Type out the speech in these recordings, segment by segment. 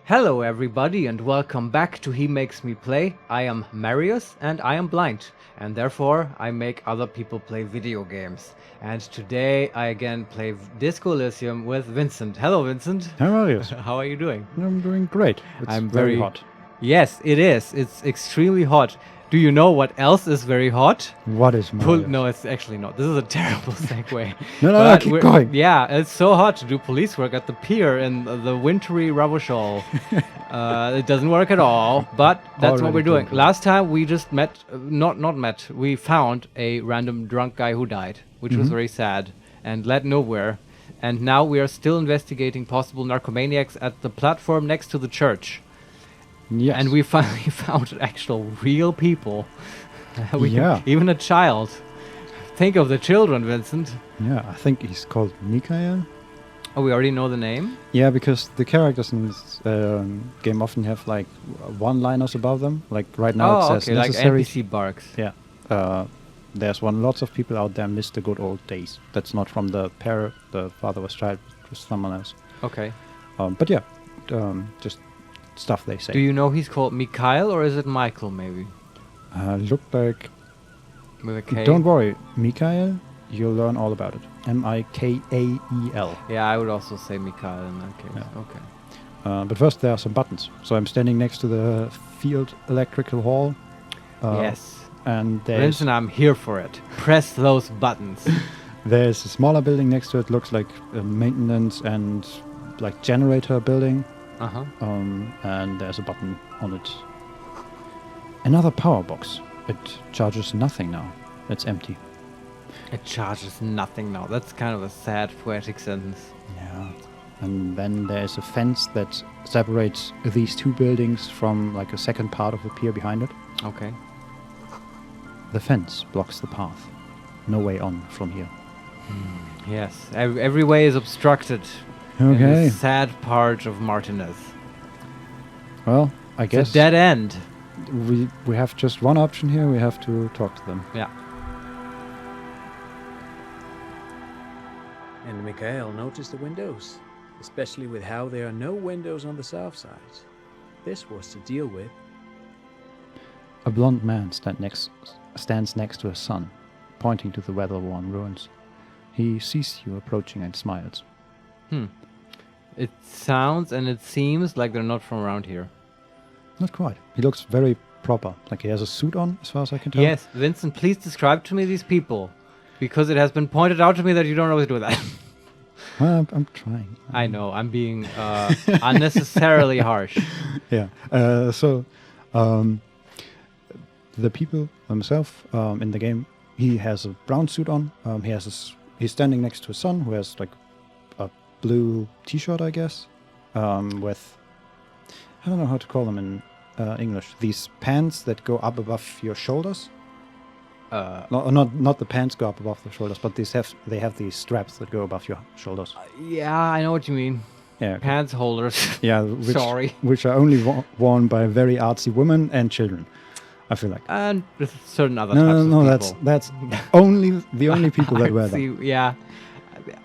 Hello everybody and welcome back to He Makes Me Play. I am Marius and I am blind, and therefore I make other people play video games. And today I again play Disco Elysium with Vincent. Hello Vincent. How are you? How are you doing? I'm doing great. It's I'm very hot. Yes, it is. It's extremely hot. Do you know what else is very hot? What is Marius? No, it's actually not. This is a terrible segue. No, keep going. Yeah, it's so hot to do police work at the pier in the wintry Raboshol. It doesn't work at all, but that's what we're doing. Last time we just met, we found a random drunk guy who died, which was very sad and led nowhere. And now we are still investigating possible narcomaniacs at the platform next to the church. Yes. And we finally found actual real people. Yeah. Even a child. Think of the children, Vincent. Yeah, I think he's called Mikhail. Oh, we already know the name? Yeah, because the characters in this game often have like one-liners above them. Like right now it says necessary. Like NPC barks. Yeah. There's lots of people out there miss the good old days. That's not from the fatherless child, just someone else. Okay. But yeah, just stuff they say. Do you know he's called Mikhail or is it Michael maybe? Looked like... With a K? Don't worry, Mikhail, you'll learn all about it. M-I-K-A-E-L. Yeah, I would also say Mikhail in that case. Yeah. Okay. But first there are some buttons. So I'm standing next to the Feld Electrical hall. Yes. And there's... Vincent, I'm here for it. Press those buttons. There's a smaller building next to it. Looks like a maintenance and like generator building. Uh-huh. And there's a button on it. Another power box. It charges nothing now. It's empty. It charges nothing now. That's kind of a sad poetic sentence. Yeah. And then there's a fence that separates these two buildings from like a second part of the pier behind it. Okay. The fence blocks the path. No way on from here. Yes. Every way is obstructed. Okay. In the sad part of Martinez. Well, I guess it's a dead end. We have just one option here. We have to talk to them. Yeah. And Mikhail noticed the windows, especially with how there are no windows on the south side. This was to deal with. A blond man stands next to his son, pointing to the weather-worn ruins. He sees you approaching and smiles. It sounds and it seems like they're not from around here. Not quite. He looks very proper. Like he has a suit on, as far as I can tell. Yes, Vincent, please describe to me these people. Because it has been pointed out to me that you don't always do that. Well, I'm trying. I know, I'm being unnecessarily harsh. Yeah. The people themselves in the game, he has a brown suit on. He's standing next to his son, who has like a blue T-shirt, I guess, with, I don't know how to call them in English. These pants that go up above your shoulders. Not the pants go up above the shoulders, but they have these straps that go above your shoulders. Yeah, I know what you mean. Yeah. Okay. Pants holders. Yeah. Which are only worn by very artsy women and children. I feel like. And with certain other types of people. That's only the only people that wear them. Yeah.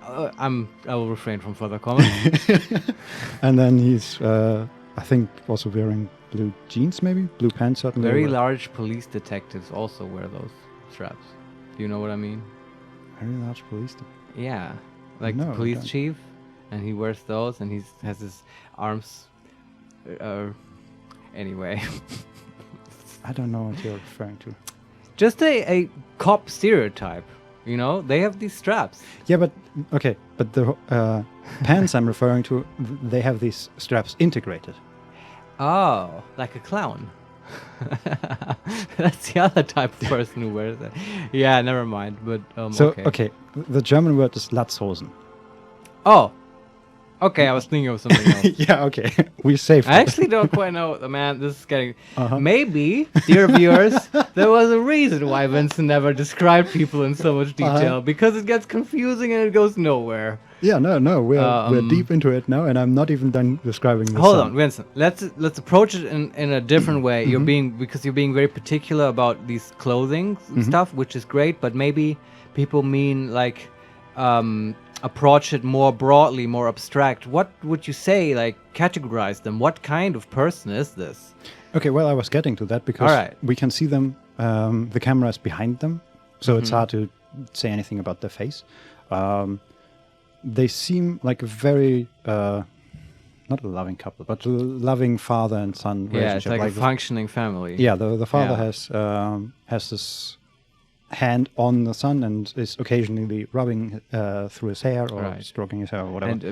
I will refrain from further comment. And then he's, I think, also wearing blue jeans, maybe blue pants. Certainly. Very large police detectives also wear those straps. Do you know what I mean? Very large police. Yeah, like the police chief, and he wears those, and he has his arms. Anyway. I don't know what you're referring to. Just a cop stereotype. You know, they have these straps. Yeah, but okay, but the pants I'm referring to, they have these straps integrated. Oh, like a clown. That's the other type of person who wears that. Yeah, never mind. But okay, the German word is Latzhosen. Oh, okay. I was thinking of something else. Yeah, okay. We saved. I actually don't quite know. Man, this is getting. Maybe, dear viewers, there was a reason why Vincent never described people in so much detail because it gets confusing and it goes nowhere. Yeah, no, we're deep into it now, and I'm not even done describing the Hold song. on, Vincent. Let's approach it in a different way. You're being very particular about these clothing stuff, which is great. But maybe people mean like approach it more broadly, more abstract, what would you say, like, categorize them? What kind of person is this? Okay, well, I was getting to that because Alright. we can see them, the camera is behind them, so it's hard to say anything about their face. They seem like a very, not a loving couple, but a loving father and son Yeah, relationship. it's like a functioning family. Yeah, the father Yeah. has this hand on the son and is occasionally rubbing through his hair or Right. stroking his hair or whatever. And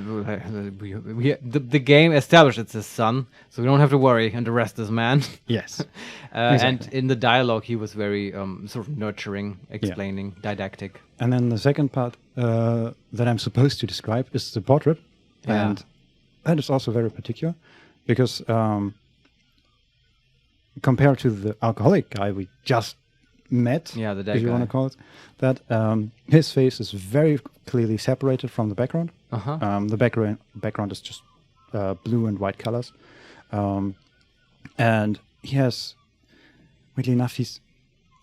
the game established it's his son, so we don't have to worry and arrest this man. Yes. And Exactly. in the dialogue, he was very sort of nurturing, explaining, didactic. And then the second part that I'm supposed to describe is the portrait. Yeah. And that is also very particular because compared to the alcoholic guy we just met, Yeah, the dead if you want guy. to call it that, his face is very clearly separated from the background. Uh-huh. The background is just blue and white colors. And he has, weirdly enough,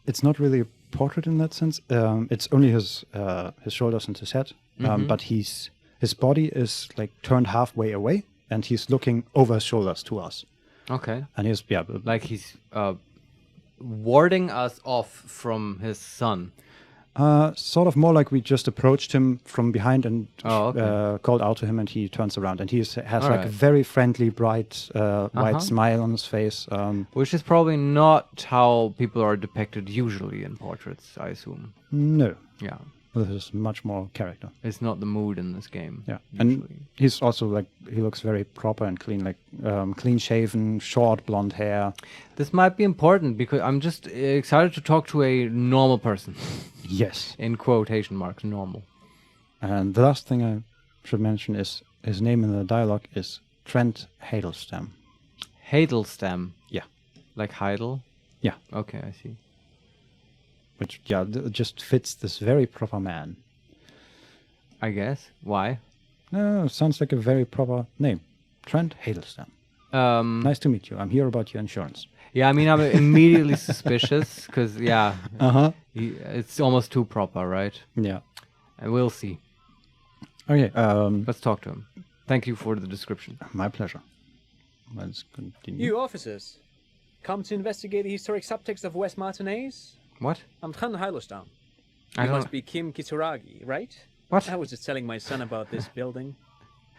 it's not really a portrait in that sense. It's only his shoulders and his head, but his body is like turned halfway away, and he's looking over his shoulders to us. Okay. And he's Like he's warding us off from his son. sort of more like we just approached him from behind and Oh, okay. called out to him, and he turns around, and he has like a Alright. very friendly, bright, white smile on his face. Which is probably not how people are depicted usually in portraits, I assume. No, Yeah. this is much more character. It's not the mood in this game. Yeah, Usually. and he's also like, he looks very proper and clean, like clean shaven, short blonde hair. This might be important because I'm just excited to talk to a normal person. Yes. In quotation marks, normal. And the last thing I should mention is his name in the dialogue is Trant Heidelstam. Heidelstam. Yeah. Like Heidel? Yeah. Okay, I see. Which, yeah, just fits this very proper man. I guess. Why? Sounds like a very proper name. Trant Heidelstam. Nice to meet you. I'm here about your insurance. Yeah, I mean, I'm immediately suspicious because, yeah, Uh-huh. it's almost too proper, right? Yeah. And we'll see. Okay, Let's talk to him. Thank you for the description. my pleasure. Let's continue. You officers, come to investigate the historic subtext of West Martinez? What? I'm Trant Heidelstam. I You don't. must be Kim Kituragi, right? What? I was just telling my son about this building.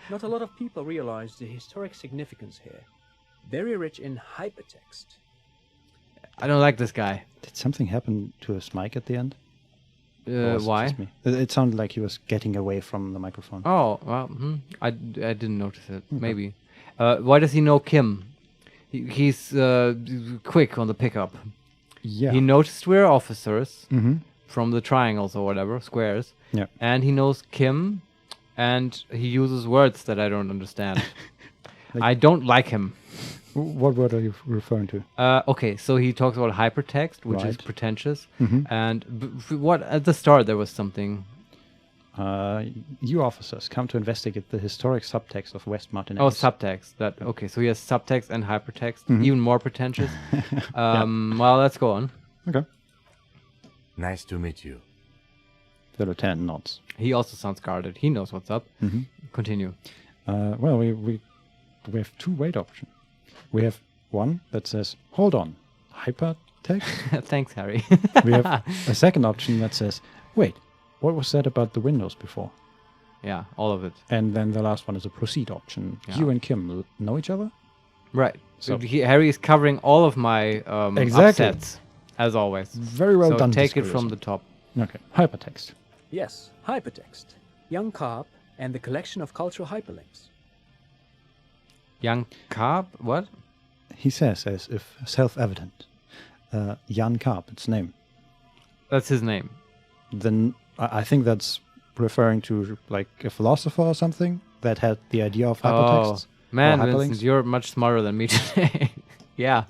Not a lot of people realize the historic significance here. Very rich in hypertext. I don't like this guy. Did something happen to his mic at the end? Or was it Why? just me? It sounded like he was getting away from the microphone. Oh, well, I didn't notice it. Maybe. Why does he know Kim? He's quick on the pickup. Yeah. He noticed we're officers Mm-hmm. from the triangles or whatever, squares. Yeah. And he knows Kim, and he uses words that I don't understand. Like- I don't like him. What word are you referring to? Okay, so he talks about hypertext, which is Right. pretentious. Mhm. And what at the start there was something. You officers come to investigate the historic subtext of West Martinez. Oh, subtext. That okay. So he has subtext and hypertext, Mhm. even more pretentious. Well, let's go on. Okay. Nice to meet you. The lieutenant nods. He also sounds guarded. He knows what's up. Mhm. Continue. Well, we have two wait options. We have one that says, hold on, hypertext. Thanks, Harry. We have a second option that says, wait, what was that about the windows before? Yeah, all of it. And then the last one is a proceed option. Yeah. You and Kim know each other? Right. So- Harry is covering all of my Exactly. upsets, as always. Very well so done. take it Mr. from Wilson. the top. Okay, hypertext. Yes, hypertext. Young Carp and the collection of cultural hyperlinks. Young Carp? What? He says as if self-evident. Jan Karp, its name. That's his name. Then I think that's referring to like a philosopher or something that had the idea of hypertexts. Man, or Vincent, hyperlinks. you're much smarter than me today. Yeah.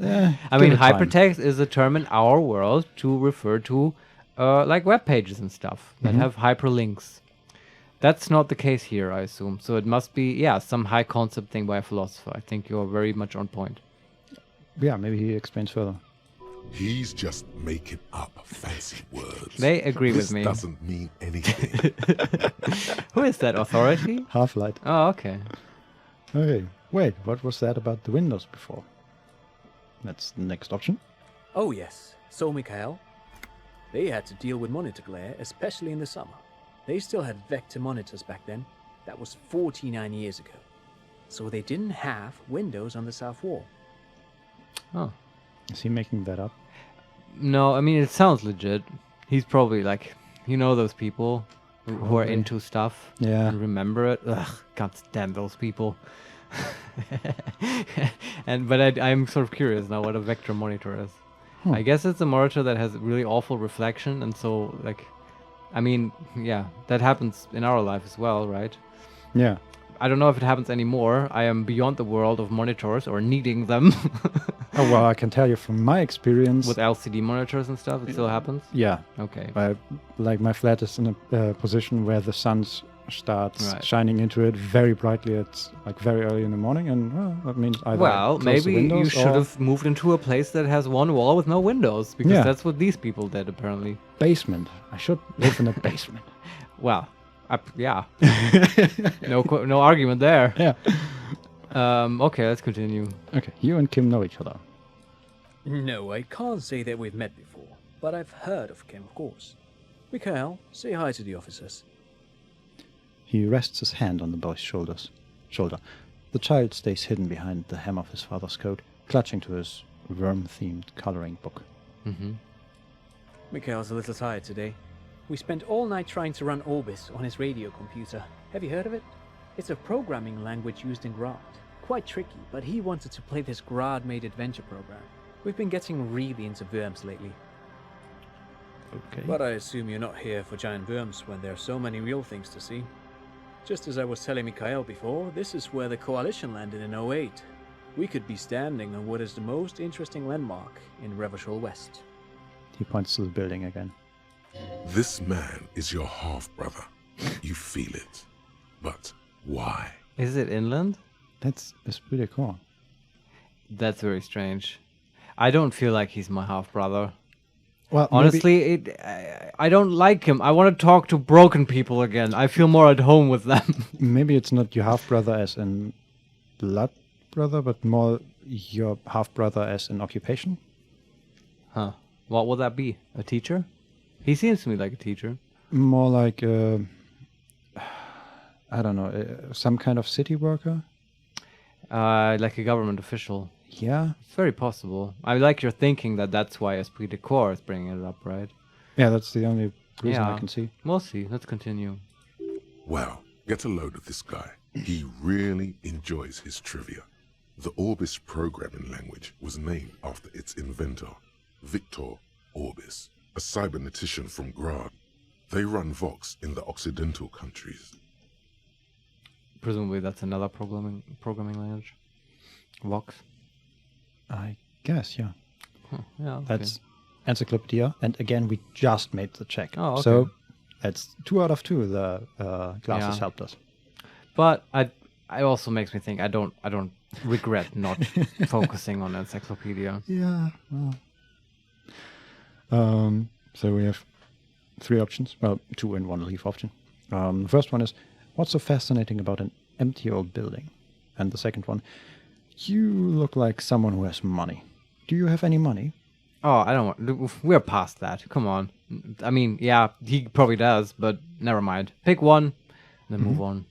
I give mean, it time. hypertext is a term in our world to refer to like web pages and stuff that Mm-hmm. have hyperlinks. That's not the case here, I assume. So it must be, yeah, some high concept thing by a philosopher. I think you're very much on point. Yeah, maybe he explains further. He's just making up fancy words. They agree This with me. doesn't mean anything. Who is that authority? Half-light. Oh, okay. Okay. Wait, what was that about the windows before? That's the next option. Oh yes, so Mikhail. They had to deal with monitor glare, especially in the summer. They still had vector monitors back then. That was 49 years ago. So they didn't have windows on the south wall. Oh. Is he making that up? No, I mean, it sounds legit. He's probably like, you know, those people who are Probably. into stuff Yeah. and remember it. Ugh, can't stand those people. But I'm sort of curious now what a vector monitor is. I guess it's a monitor that has really awful reflection, and so like, I mean, yeah, that happens in our life as well, right? Yeah. I don't know if it happens anymore. I am beyond the world of monitors or needing them. Oh, well, I can tell you from my experience. With LCD monitors and stuff, it still happens? Yeah. Okay. Like my flat is in a position where the sun starts Right. shining into it very brightly. It's like very early in the morning, and well, that means either Well, close the maybe you windows should or have moved into a place that has one wall with no windows, because Yeah. that's what these people did, apparently. basement. I should live in a basement. Well, yeah. No argument there. Yeah. Okay, let's continue. Okay, you and Kim know each other. No, I can't say that we've met before, but I've heard of Kim, of course. Mikhail, say hi to the officers. He rests his hand on the boy's shoulder. The child stays hidden behind the hem of his father's coat, clutching to his worm-themed coloring book. Mm-hmm. Mikhail's a little tired today. We spent all night trying to run Orbis on his radio computer. Have you heard of it? It's a programming language used in Grad. Quite tricky, but he wanted to play this Grad-made adventure program. We've been getting really into worms lately. Okay. But I assume you're not here for giant worms when there are so many real things to see. Just as I was telling Mikhail before, this is where the Coalition landed in 08. We could be standing on what is the most interesting landmark in Revachol West. He points to the building again. This man is your half-brother. You feel it. But why? Is it inland? That's pretty cool. That's very strange. I don't feel like he's my half-brother. Well, Honestly, I don't like him. I want to talk to broken people again. I feel more at home with them. maybe it's not your half-brother as in blood brother, but more your half-brother as in occupation. Huh. What would that be? A teacher? He seems to me like a teacher. More like, I don't know, some kind of city worker? Like a government official. Yeah. It's very possible. I like your thinking that that's why Esprit de Corps is bringing it up, right? Yeah, that's the only reason I Yeah. can see. We'll see. Let's continue. Well, get a load of this guy. He really enjoys his trivia. The Orbis programming language was named after its inventor, Victor Orbis, a cybernetician from Grad. They run Vox in the Occidental countries. Presumably that's another programming language. Vox. I guess, yeah. Huh. Yeah. Okay. That's Encyclopedia. And again, we just made the check. Oh, okay. So that's 2 out of 2 the glasses Yeah. helped us. But I also makes me think I don't regret not focusing on Encyclopedia. Yeah. Well. So we have 3 options. Well, 2 and 1 leave option. The first one is, what's so fascinating about an empty old building? And the second one, you look like someone who has money. Do you have any money? Oh, I don't want. We're past that. Come on. I mean, yeah, he probably does, but never mind. Pick one, then move on.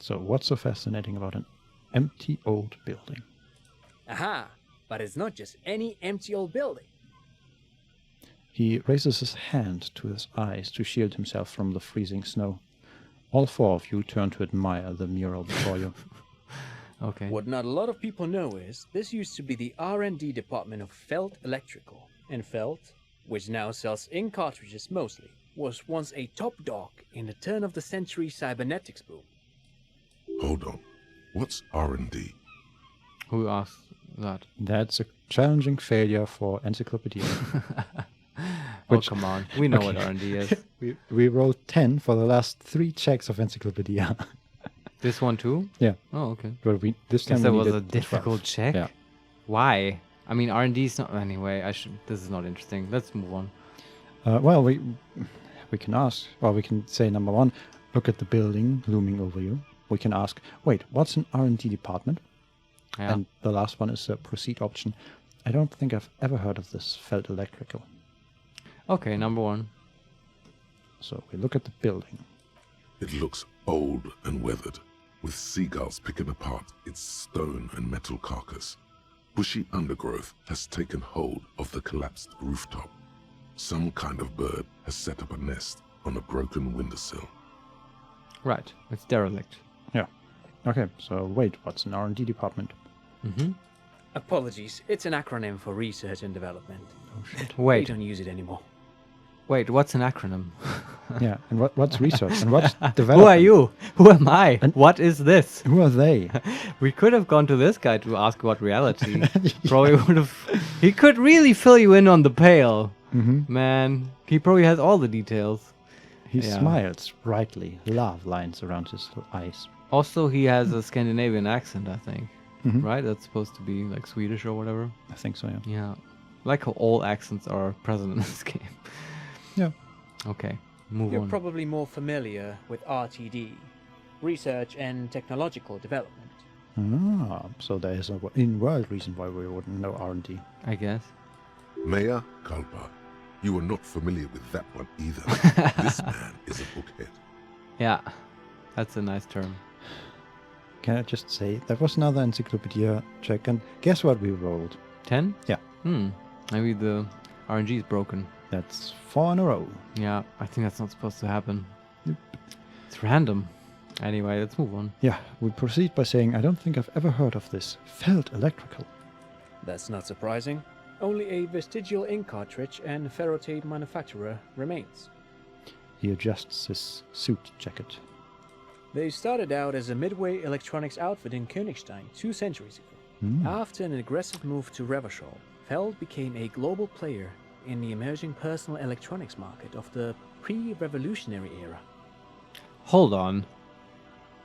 So what's so fascinating about an empty old building? Aha! But it's not just any empty old building. He raises his hand to his eyes to shield himself from the freezing snow. All 4 of you turn to admire the mural before you. Okay. What not a lot of people know is this used to be the R&D department of Feld Electrical. And Feld, which now sells ink cartridges mostly, was once a top dog in the turn-of-the-century cybernetics boom. Hold on. What's R&D? Who asked that? That's a challenging failure for Encyclopedia. Oh, come on. We know what R&D is. we rolled 10 for the last 3 checks of Encyclopedia. This one too? Yeah. Oh, okay. But this time Guess that we was needed a difficult 12. check. Yeah. Why? I mean, R&D's not... Anyway, this is not interesting. Let's move on. Well, we can ask, or we can say number one, look at the building looming over you. We can ask, wait, what's an R&D department? Yeah. And the last one is a proceed option. I don't think I've ever heard of this Feld Electrical. Okay, number one. So we look at the building. It looks old and weathered, with seagulls picking apart its stone and metal carcass. Bushy undergrowth has taken hold of the collapsed rooftop. Some kind of bird has set up a nest on a broken windowsill. Right, it's derelict. Yeah. Okay, so wait, what's an R&D department? Mm-hmm. Apologies, it's an acronym for research and development. Oh shit. We Wait, don't use it anymore. wait, what's an acronym? Yeah, and what's research? And what's development? Who are you? Who am I? And- What is this? Who are they? We could have gone to this guy to ask about reality. Probably would have... He could really fill you in on the pale. Mm-hmm. Man, he probably has all the details. He Yeah. smiles brightly, love lines around his eyes. Also, he has a Scandinavian accent, I think. Mhm. Right? That's supposed to be like Swedish or whatever. I think so, yeah. Yeah. Like how all accents are present in this game. Yeah. Okay, move You're on. probably more familiar with RTD, Research and Technological Development. Ah, so there is a in-world reason why we wouldn't know R&D. I guess. Mea culpa. You are not familiar with that one either. This man is a bookhead. Yeah, that's a nice term. Can I just say, that was another Encyclopedia check, and guess what we rolled? 10? Yeah. Maybe the RNG is broken. That's 4 in a row. Yeah, I think that's not supposed to happen. Yep. It's random. Anyway, let's move on. Yeah, we proceed by saying, I don't think I've ever heard of this Feld Electrical. That's not surprising. Only a vestigial ink cartridge and ferrotape manufacturer remains. He adjusts his suit jacket. They started out as a midway electronics outfit in Königstein 2 centuries ago. Hmm. After an aggressive move to Revachol, Feld became a global player in the emerging personal electronics market of the pre-revolutionary era. Hold on.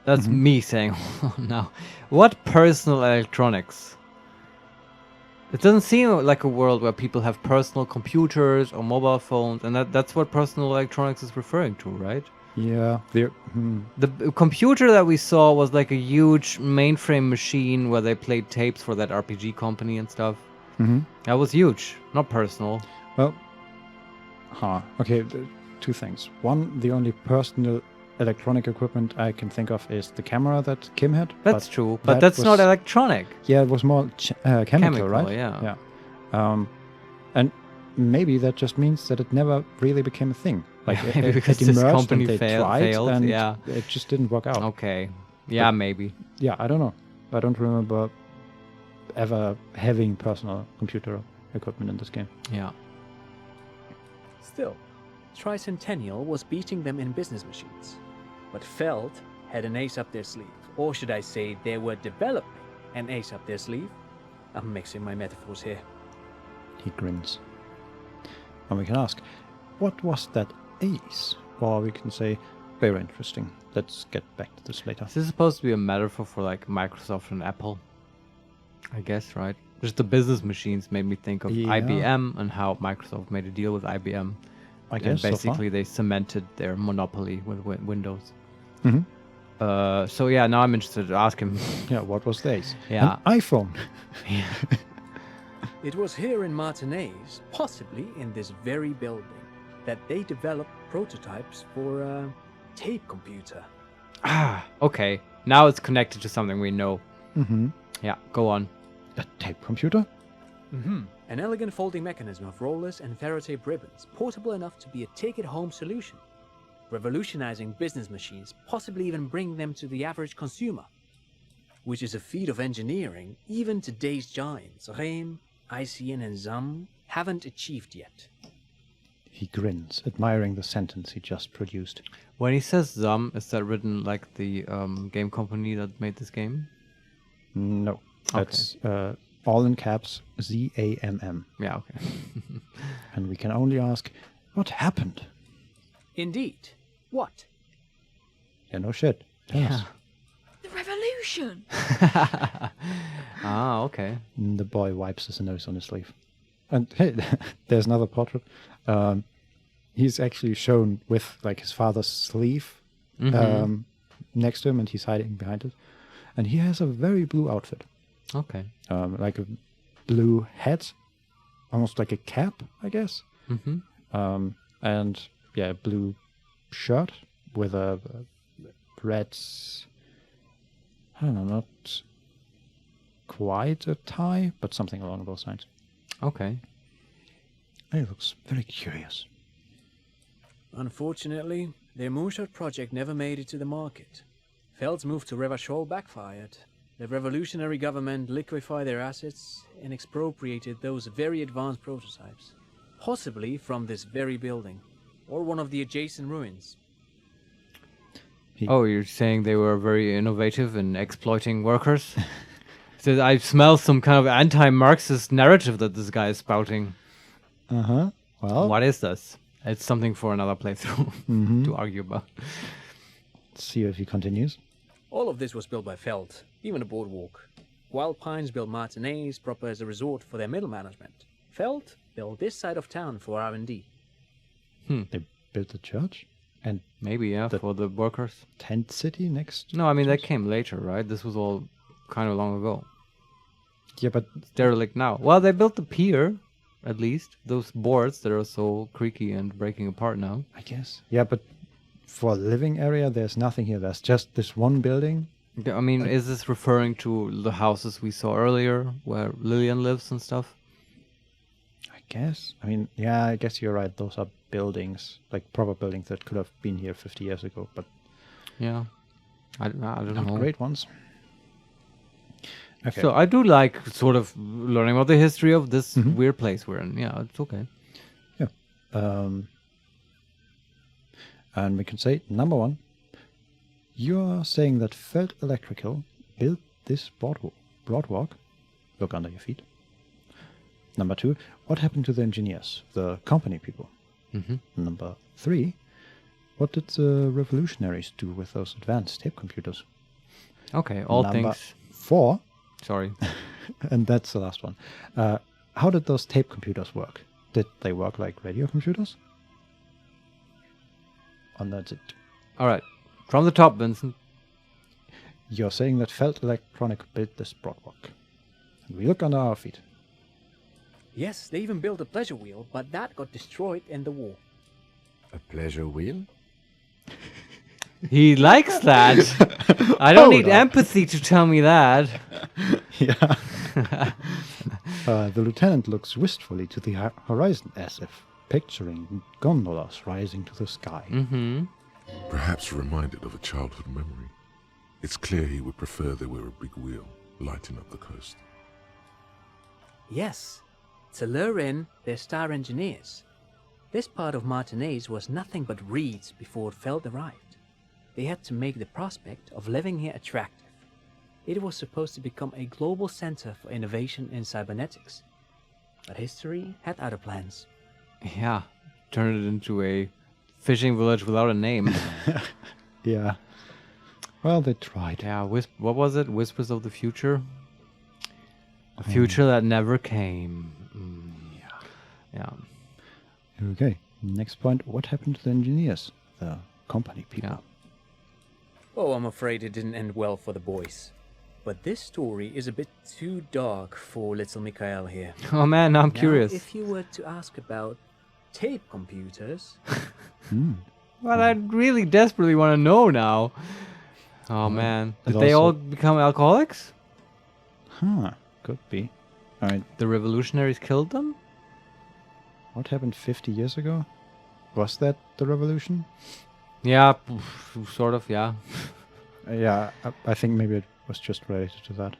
That's Mhm. me saying hold on now. What personal electronics? It doesn't seem like a world where people have personal computers or mobile phones, and that's what personal electronics is referring to, right? Yeah, there. The computer that we saw was like a huge mainframe machine where they played tapes for that RPG company and stuff. Mm-hmm. That was huge, not personal. Well, okay, two things. One, the only personal electronic equipment I can think of is the camera that Kim had. That's but true, but that that's not was- electronic. Yeah, it was more chemical, right? Yeah. Yeah. And maybe that just means that it never really became a thing. Like Yeah, maybe because it this emerged company and they tried, failed, and yeah. it just didn't work out. Okay. Yeah, maybe. Yeah, I don't know. I don't remember ever having personal computer equipment in this game. Yeah. Still, Tricentennial was beating them in business machines. But Feld had an ace up their sleeve. Or should I say, they were developing an ace up their sleeve? I'm mixing my metaphors here. He grins. And we can ask, what was that ace? Or we can say, very interesting. Let's get back to this later. This is supposed to be a metaphor for like Microsoft and Apple. I guess, right? Just the business machines made me think of Yeah. IBM and how Microsoft made a deal with IBM. I And guess so far. basically they cemented their monopoly with Windows. Mhm. So yeah, now I'm interested to ask him. Yeah, what was the ace? Yeah. An iPhone. It was here in Martinez, possibly in this very building, that they developed prototypes for a tape computer. Okay. Now it's connected to something we know. Mm-hmm. Yeah, go on. A tape computer? An elegant folding mechanism of rollers and ferrotape ribbons, portable enough to be a take-it-home solution, revolutionizing business machines, possibly even bringing them to the average consumer, which is a feat of engineering even today's giants, Rehm, ICN and ZAM, haven't achieved yet. He grins, admiring the sentence he just produced. When he says ZAM, is that written like the game company that made this game? No. That's all in caps, ZAMM. Yeah, okay. And we can only ask, what happened? Indeed. What? Yeah, no shit. Tell us. Yeah. The revolution! revolution! Ah, okay. And the boy wipes his nose on his sleeve. And hey, there's another portrait. He's actually shown with like his father's sleeve next to him, and he's hiding behind it. And he has a very blue outfit. Okay. Like a blue hat, almost like a cap, I guess. And yeah, a blue shirt with a red, I don't know, not quite a tie, but something along those lines. Okay. He looks very curious. Unfortunately, their moonshot project never made it to the market. Feld's move to Revachol backfired. The revolutionary government liquefied their assets and expropriated those very advanced prototypes. Possibly from this very building, or one of the adjacent ruins. Oh, you're saying they were very innovative in exploiting workers? So I smell some kind of anti-Marxist narrative that this guy is spouting. Well, What is this? It's something for another playthrough to argue about. let's see if he continues. All of this was built by Feld, even the boardwalk. Wild Pines built matinees proper as a resort for their middle management. Feld built this side of town for R&D. They built a church and Maybe, yeah, The- for the workers. tent city next. No, I mean, that came later, right? This was all kind of long ago. Yeah, but It's derelict now. Well, they built the pier, at least. Those boards that are so creaky and breaking apart now. I guess. Yeah, but for a living area, there's nothing here. There's just this one building. Yeah, I mean, is this referring to the houses we saw earlier, where Lillian lives and stuff? I guess. I mean, yeah, I guess you're right. Those are buildings, like proper buildings that could have been here 50 years ago, but Yeah. I don't not know. great ones. Okay. So I do like sort of learning about the history of this weird place we're in. Yeah, it's okay. And we can say, number one, you're saying that Feld Electrical built this broadwalk. Look under your feet. Number two, what happened to the engineers, the company people? Number three, what did the revolutionaries do with those advanced tape computers? Okay, all Number things. 4, Sorry. and that's the last one. How did those tape computers work? Did they work like radio computers? And that's it. All right. From the top, Vincent. You're saying that Feld Electronic built this broadwalk. And we look under our feet. Yes, they even built a pleasure wheel, but that got destroyed in the war. A pleasure wheel? He likes that. I don't need Hold up. empathy to tell me that. Yeah. The lieutenant looks wistfully to the horizon as if picturing gondolas rising to the sky. Perhaps reminded of a childhood memory. It's clear he would prefer there were a big wheel lighting up the coast. Yes, to lure in their star engineers. This part of Martinez was nothing but reeds before Feld arrived. They had to make the prospect of living here attractive. It was supposed to become a global center for innovation in cybernetics. But history had other plans. Yeah. Turn it into a fishing village without a name. Yeah. Well, they tried. Yeah, what was it? Whispers of the Future? A future that never came. Yeah. Okay. Next point. What happened to the engineers? The company people. Yeah. Oh, I'm afraid it didn't end well for the boys. But this story is a bit too dark for little Mikhail here. Oh man, now I'm Now, curious. if you were to ask about tape computers, Well, I really desperately want to know now. Oh man. it Did they all also- become alcoholics? Huh. Could be. All right. The revolutionaries killed them? What happened 50 years ago? Was that the revolution? Yeah, sort of, yeah. Yeah, I think maybe it was just related to that.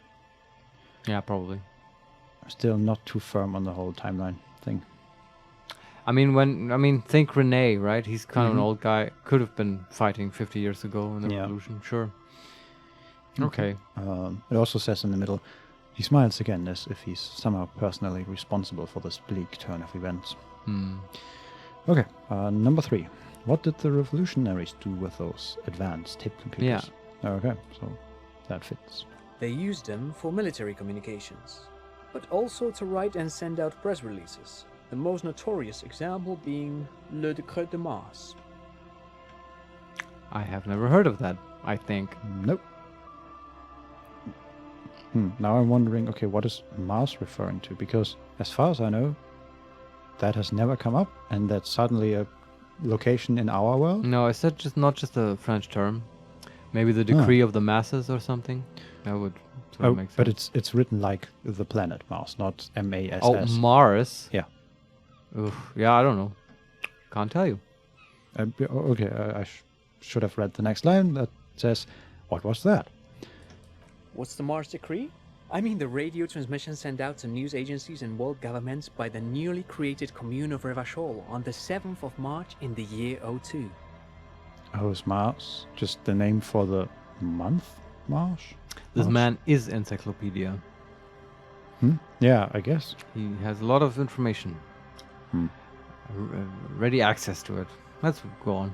Yeah, probably. I'm still not too firm on the whole timeline thing. I mean, think Rene, right? He's kind of an old guy. Could have been fighting 50 years ago in the Yeah. revolution, sure. Okay. It also says in the middle, he smiles again as if he's somehow personally responsible for this bleak turn of events. Okay, number 3. What did the revolutionaries do with those advanced tape computers? Okay, so that fits. They used them for military communications, but also to write and send out press releases, the most notorious example being Le Décret de Mars. I have never heard of that, I think. Nope. Now I'm wondering, okay, what is Mars referring to? Because as far as I know, that has never come up, and that's suddenly a location in our world. No, is that just not just a French term? Maybe the decree of the masses or something? That would sort of make sense. But it's written like the planet Mars, not M-A-S-S. Oh, Mars? Yeah. Oof. Yeah, I don't know. Can't tell you. Okay, I should have read the next line that says, what was that? What's the Mars Decree? I mean the radio transmission sent out to news agencies and world governments by the newly created commune of Revachol on the 7th of March in the year 02. Oh, is Mars just the name for the month Mars? This Mars? man is Encyclopedia. Yeah, I guess. He has a lot of information. Ready access to it. Let's go on.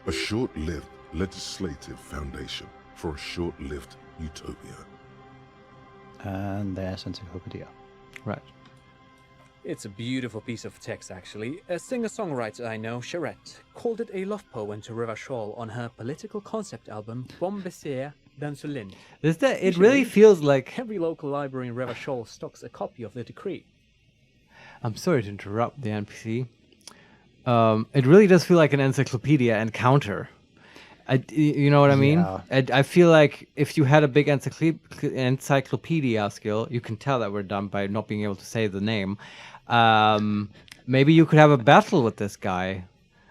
A short-lived legislative foundation for a short-lived utopia. And there's Encyclopedia. Right. It's a beautiful piece of text, actually. A singer-songwriter I know, Charette, called it a love poem to Revachol on her political concept album, Wompty-Dompty Dom Centre. It really feels like... Every local library in Revachol stocks a copy of the decree. I'm sorry to interrupt the NPC. It really does feel like an encyclopedia and counter. You know what I mean? Yeah. I feel like if you had a big encyclopedia skill, you can tell that we're dumb by not being able to say the name. Maybe you could have a battle with this guy,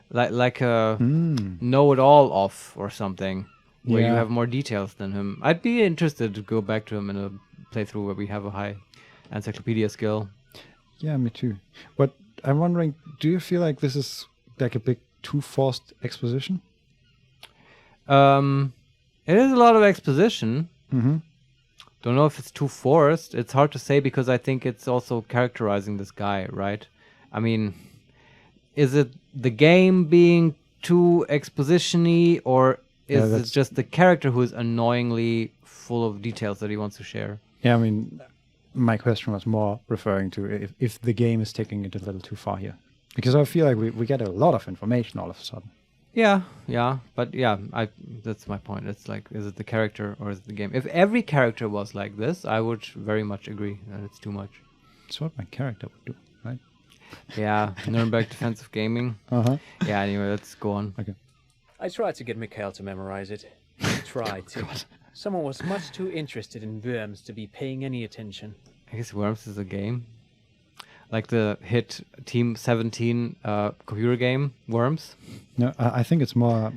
like a know-it-all off or something, where you Yeah. have more details than him. I'd be interested to go back to him in a playthrough where we have a high encyclopedia skill. Yeah, me too. But I'm wondering, do you feel like this is like a big too forced exposition? It is a lot of exposition. Mm-hmm. Don't know if it's too forced. It's hard to say because I think it's also characterizing this guy, right? I mean, is it the game being too exposition-y, or is it just the character who is annoyingly full of details that he wants to share? Yeah, I mean, my question was more referring to if the game is taking it a little too far here. Because I feel like we get a lot of information all of a sudden. Yeah, but yeah, that's my point. It's like, is it the character or is it the game? If every character was like this, I would very much agree that it's too much. It's what my character would do, right? Yeah, Nuremberg Defensive Gaming. Uh-huh. Yeah, anyway, let's go on. Okay. I tried to get Mikhail to memorize it. Tried to. Someone was much too interested in worms to be paying any attention. I guess Worms is a game. Like the hit Team 17 computer game, Worms. No, I think it's more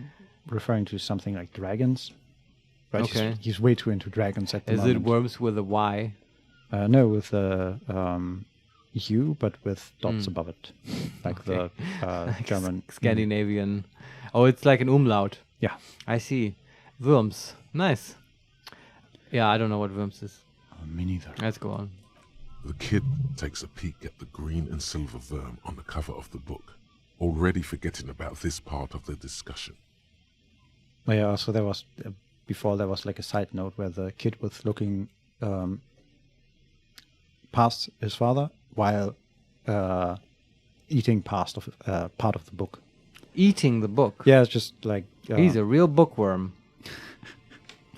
referring to something like dragons. Right? Okay. He's way too into dragons at the Is moment. it Worms with a Y? No, with a U, but with dots above it. Like Okay. the German... Scandinavian. Oh, it's like an umlaut. Yeah. I see. Worms. Nice. Yeah, I don't know what Worms is. Me neither. Let's go on. The kid takes a peek at the green and silver worm on the cover of the book, already forgetting about this part of the discussion. Oh, yeah, so there was... before there was like a side note where the kid was looking past his father while eating part of the book. Eating the book. Yeah, it's just like... He's a real bookworm.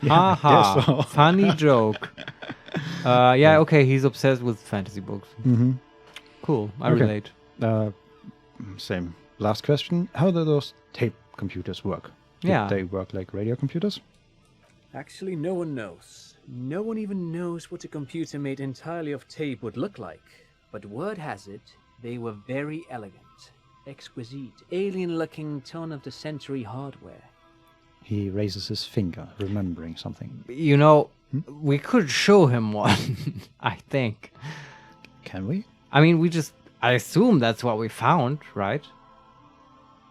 Yeah, Ha I guess ha. so. Funny joke. Yeah, okay, he's obsessed with fantasy books. Mm-hmm. Cool, I Okay. relate. Same. Last question. How do those tape computers work? Yeah. Did they work like radio computers? Actually, no one knows. No one even knows what a computer made entirely of tape would look like. But word has it, they were very elegant, exquisite, alien-looking turn-of-the-century hardware. He raises his finger, remembering something. You know, we could show him one, I think. Can we? I mean, I assume that's what we found, right?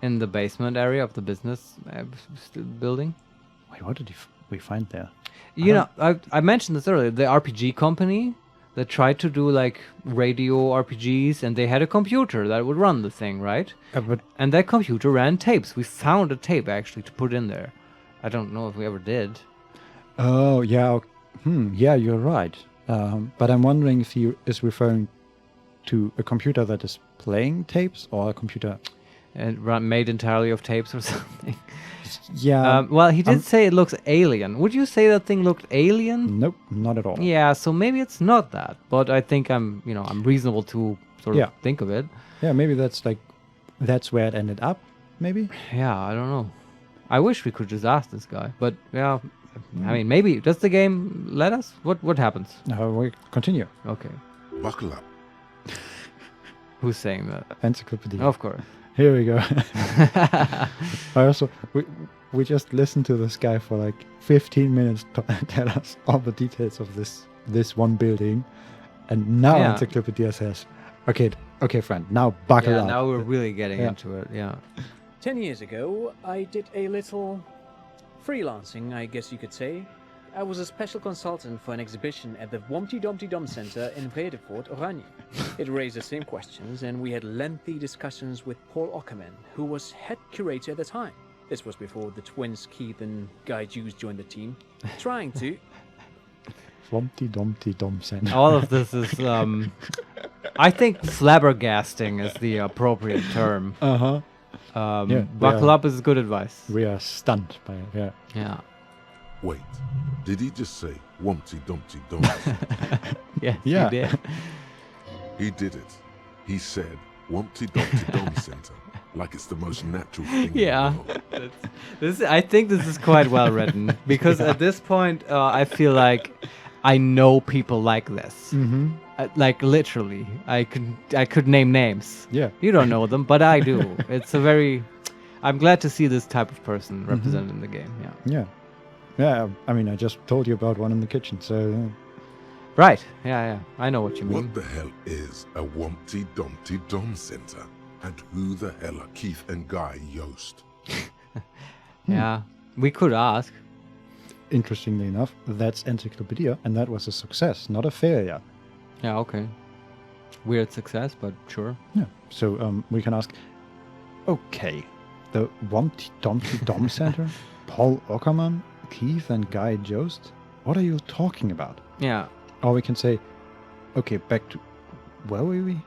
In the basement area of the business building. Wait, what did we find there? You know, I mentioned this earlier. The RPG company that tried to do like radio RPGs, and they had a computer that would run the thing, right? But And that computer ran tapes. We found a tape actually to put in there. I don't know if we ever did. Oh, yeah. Yeah, you're right. But I'm wondering if he is referring to a computer that is playing tapes or a computer... And made entirely of tapes or something. Yeah. Well, he did say it looks alien. Would you say that thing looked alien? Nope, not at all. Yeah, so maybe it's not that. But I think I'm reasonable to sort of think of it. Yeah, maybe that's where it ended up, maybe? Yeah, I don't know. I wish we could just ask this guy. But yeah, I mean, maybe. Does the game let us? What happens? We continue. Okay. Buckle up. Who's saying that? Encyclopedia. Of course. Here we go. We just listened to this guy for like 15 minutes to tell us all the details of this one building, and now Encyclopedia says, "Okay, friend, now buckle up." Now we're really getting into it. Yeah. 10 years ago, I did a little freelancing, I guess you could say. I was a special consultant for an exhibition at the Wompty-Dompty Dom Centre in Vredefort, Oranje. It raised the same questions, and we had lengthy discussions with Paul Ockerman, who was head curator at the time. This was before the twins Keith and Guy Jews joined the team, trying to... Wompty-Dompty Dom Centre. All of this is, I think flabbergasting is the appropriate term. Buckle up is good advice. We are stunned by it, Yeah. Wait, did he just say Wompty-Dompty Dom? Yes, Yeah. he did. He did it. He said Wompty-Dompty Dom Centre, like it's the most natural thing Yeah. in the world. I think this is quite well written because at this point I feel like I know people like this. Mm-hmm. Like literally, I could name names. Yeah. You don't know them, but I do. It's a very... I'm glad to see this type of person represented in the game. Yeah. Yeah. Yeah, I mean, I just told you about one in the kitchen, so... Right. Yeah. I know what you mean. What the hell is a Wompty-Dompty Dom Centre? And who the hell are Keith and Guy Yost? Yeah. We could ask. Interestingly enough, that's Encyclopedia, and that was a success, not a failure. Yeah, okay. Weird success, but sure. Yeah. So we can ask, okay, the Wompty-Dompty Dom Centre, Paul Ockerman, Keith and Guy Jost, what are you talking about? Yeah. Or we can say, okay, back to, where were we?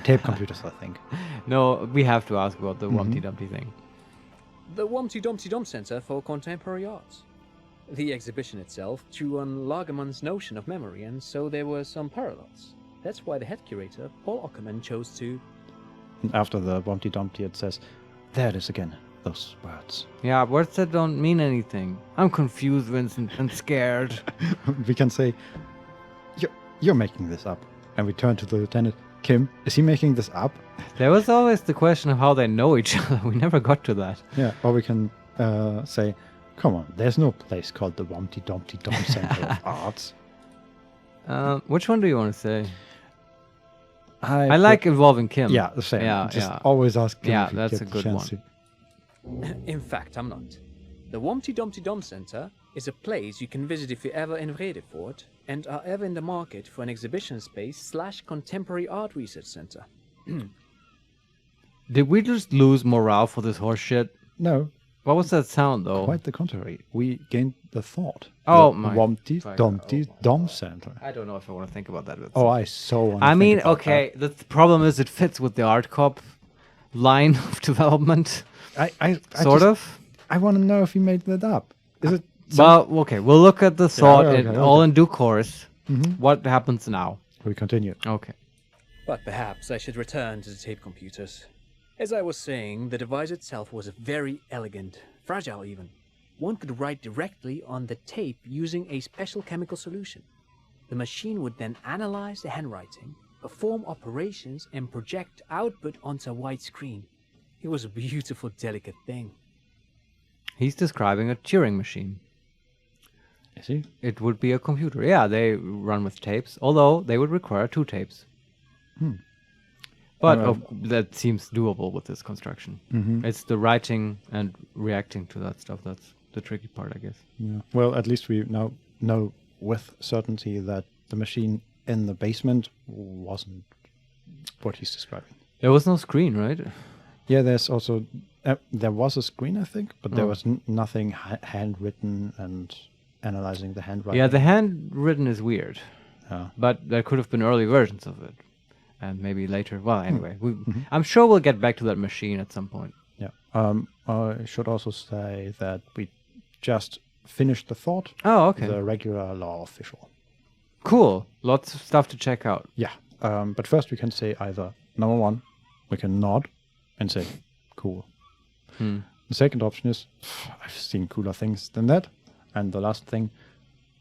Tape computers, I think. No, we have to ask about the Wompty-Dumpty thing. The Wompty-Dompty Dom Centre for Contemporary Arts. The exhibition itself drew on Lagerman's notion of memory, and so there were some parallels. That's why the head curator, Paul Ockerman, chose to... After the Wompty-Dumpty, it says, there it is again, those words. Yeah, words that don't mean anything. I'm confused, Vincent, and scared. We can say, you're making this up. And we turn to the lieutenant, Kim, is he making this up? There was always the question of how they know each other. We never got to that. Yeah, or we can say, come on, there's no place called the Wompty-Dompty Dom Centre of Arts. Which one do you want to say? I like involving Kim. Yeah, the same. Yeah, Just yeah. always ask Kim. Yeah, if you that's get a the good chance one. to. In fact, I'm not. The Wompty-Dompty Dom Centre is a place you can visit if you're ever in Vredefort and are ever in the market for an exhibition space / contemporary art research centre. Did we just lose morale for this horse shit? No, What was that sound, though? quite the contrary. We gained the thought. Oh, the my Wompty-Dompty fuck. Dom Centre. I don't know if I want to think about that. Oh, I so want to I think mean, about okay, the problem is it fits with the art cop line of development. that. I Sort of. I want to know if he made that up. Is it? Well, okay, we'll look at the thought okay, all okay. in due course. Mhm. What happens now? We continue. Okay. But perhaps I should return to the tape computers. As I was saying, the device itself was very elegant, fragile even. One could write directly on the tape using a special chemical solution. The machine would then analyze the handwriting, perform operations, and project output onto a white screen. It was a beautiful, delicate thing. He's describing a Turing machine. Is he? It would be a computer. Yeah, they run with tapes, although they would require 2 tapes. But that seems doable with this construction. It's the writing and reacting to that stuff that's the tricky part, I guess. Yeah. Well, at least we now know with certainty that the machine in the basement wasn't what he's describing. There was no screen, right? Yeah, there's also there was a screen, I think, but there Oh. was nothing handwritten and analyzing the handwriting. Yeah, the handwritten is weird, Yeah. but there could have been early versions of it, and maybe later. Well, anyway, I'm sure we'll get back to that machine at some point. Yeah. I should also say that we just finished the thought. Oh, okay. The regular law official. Cool. Lots of stuff to check out. Yeah. But first we can say either number one, we can nod and say, cool. The second option is, I've seen cooler things than that. And the last thing,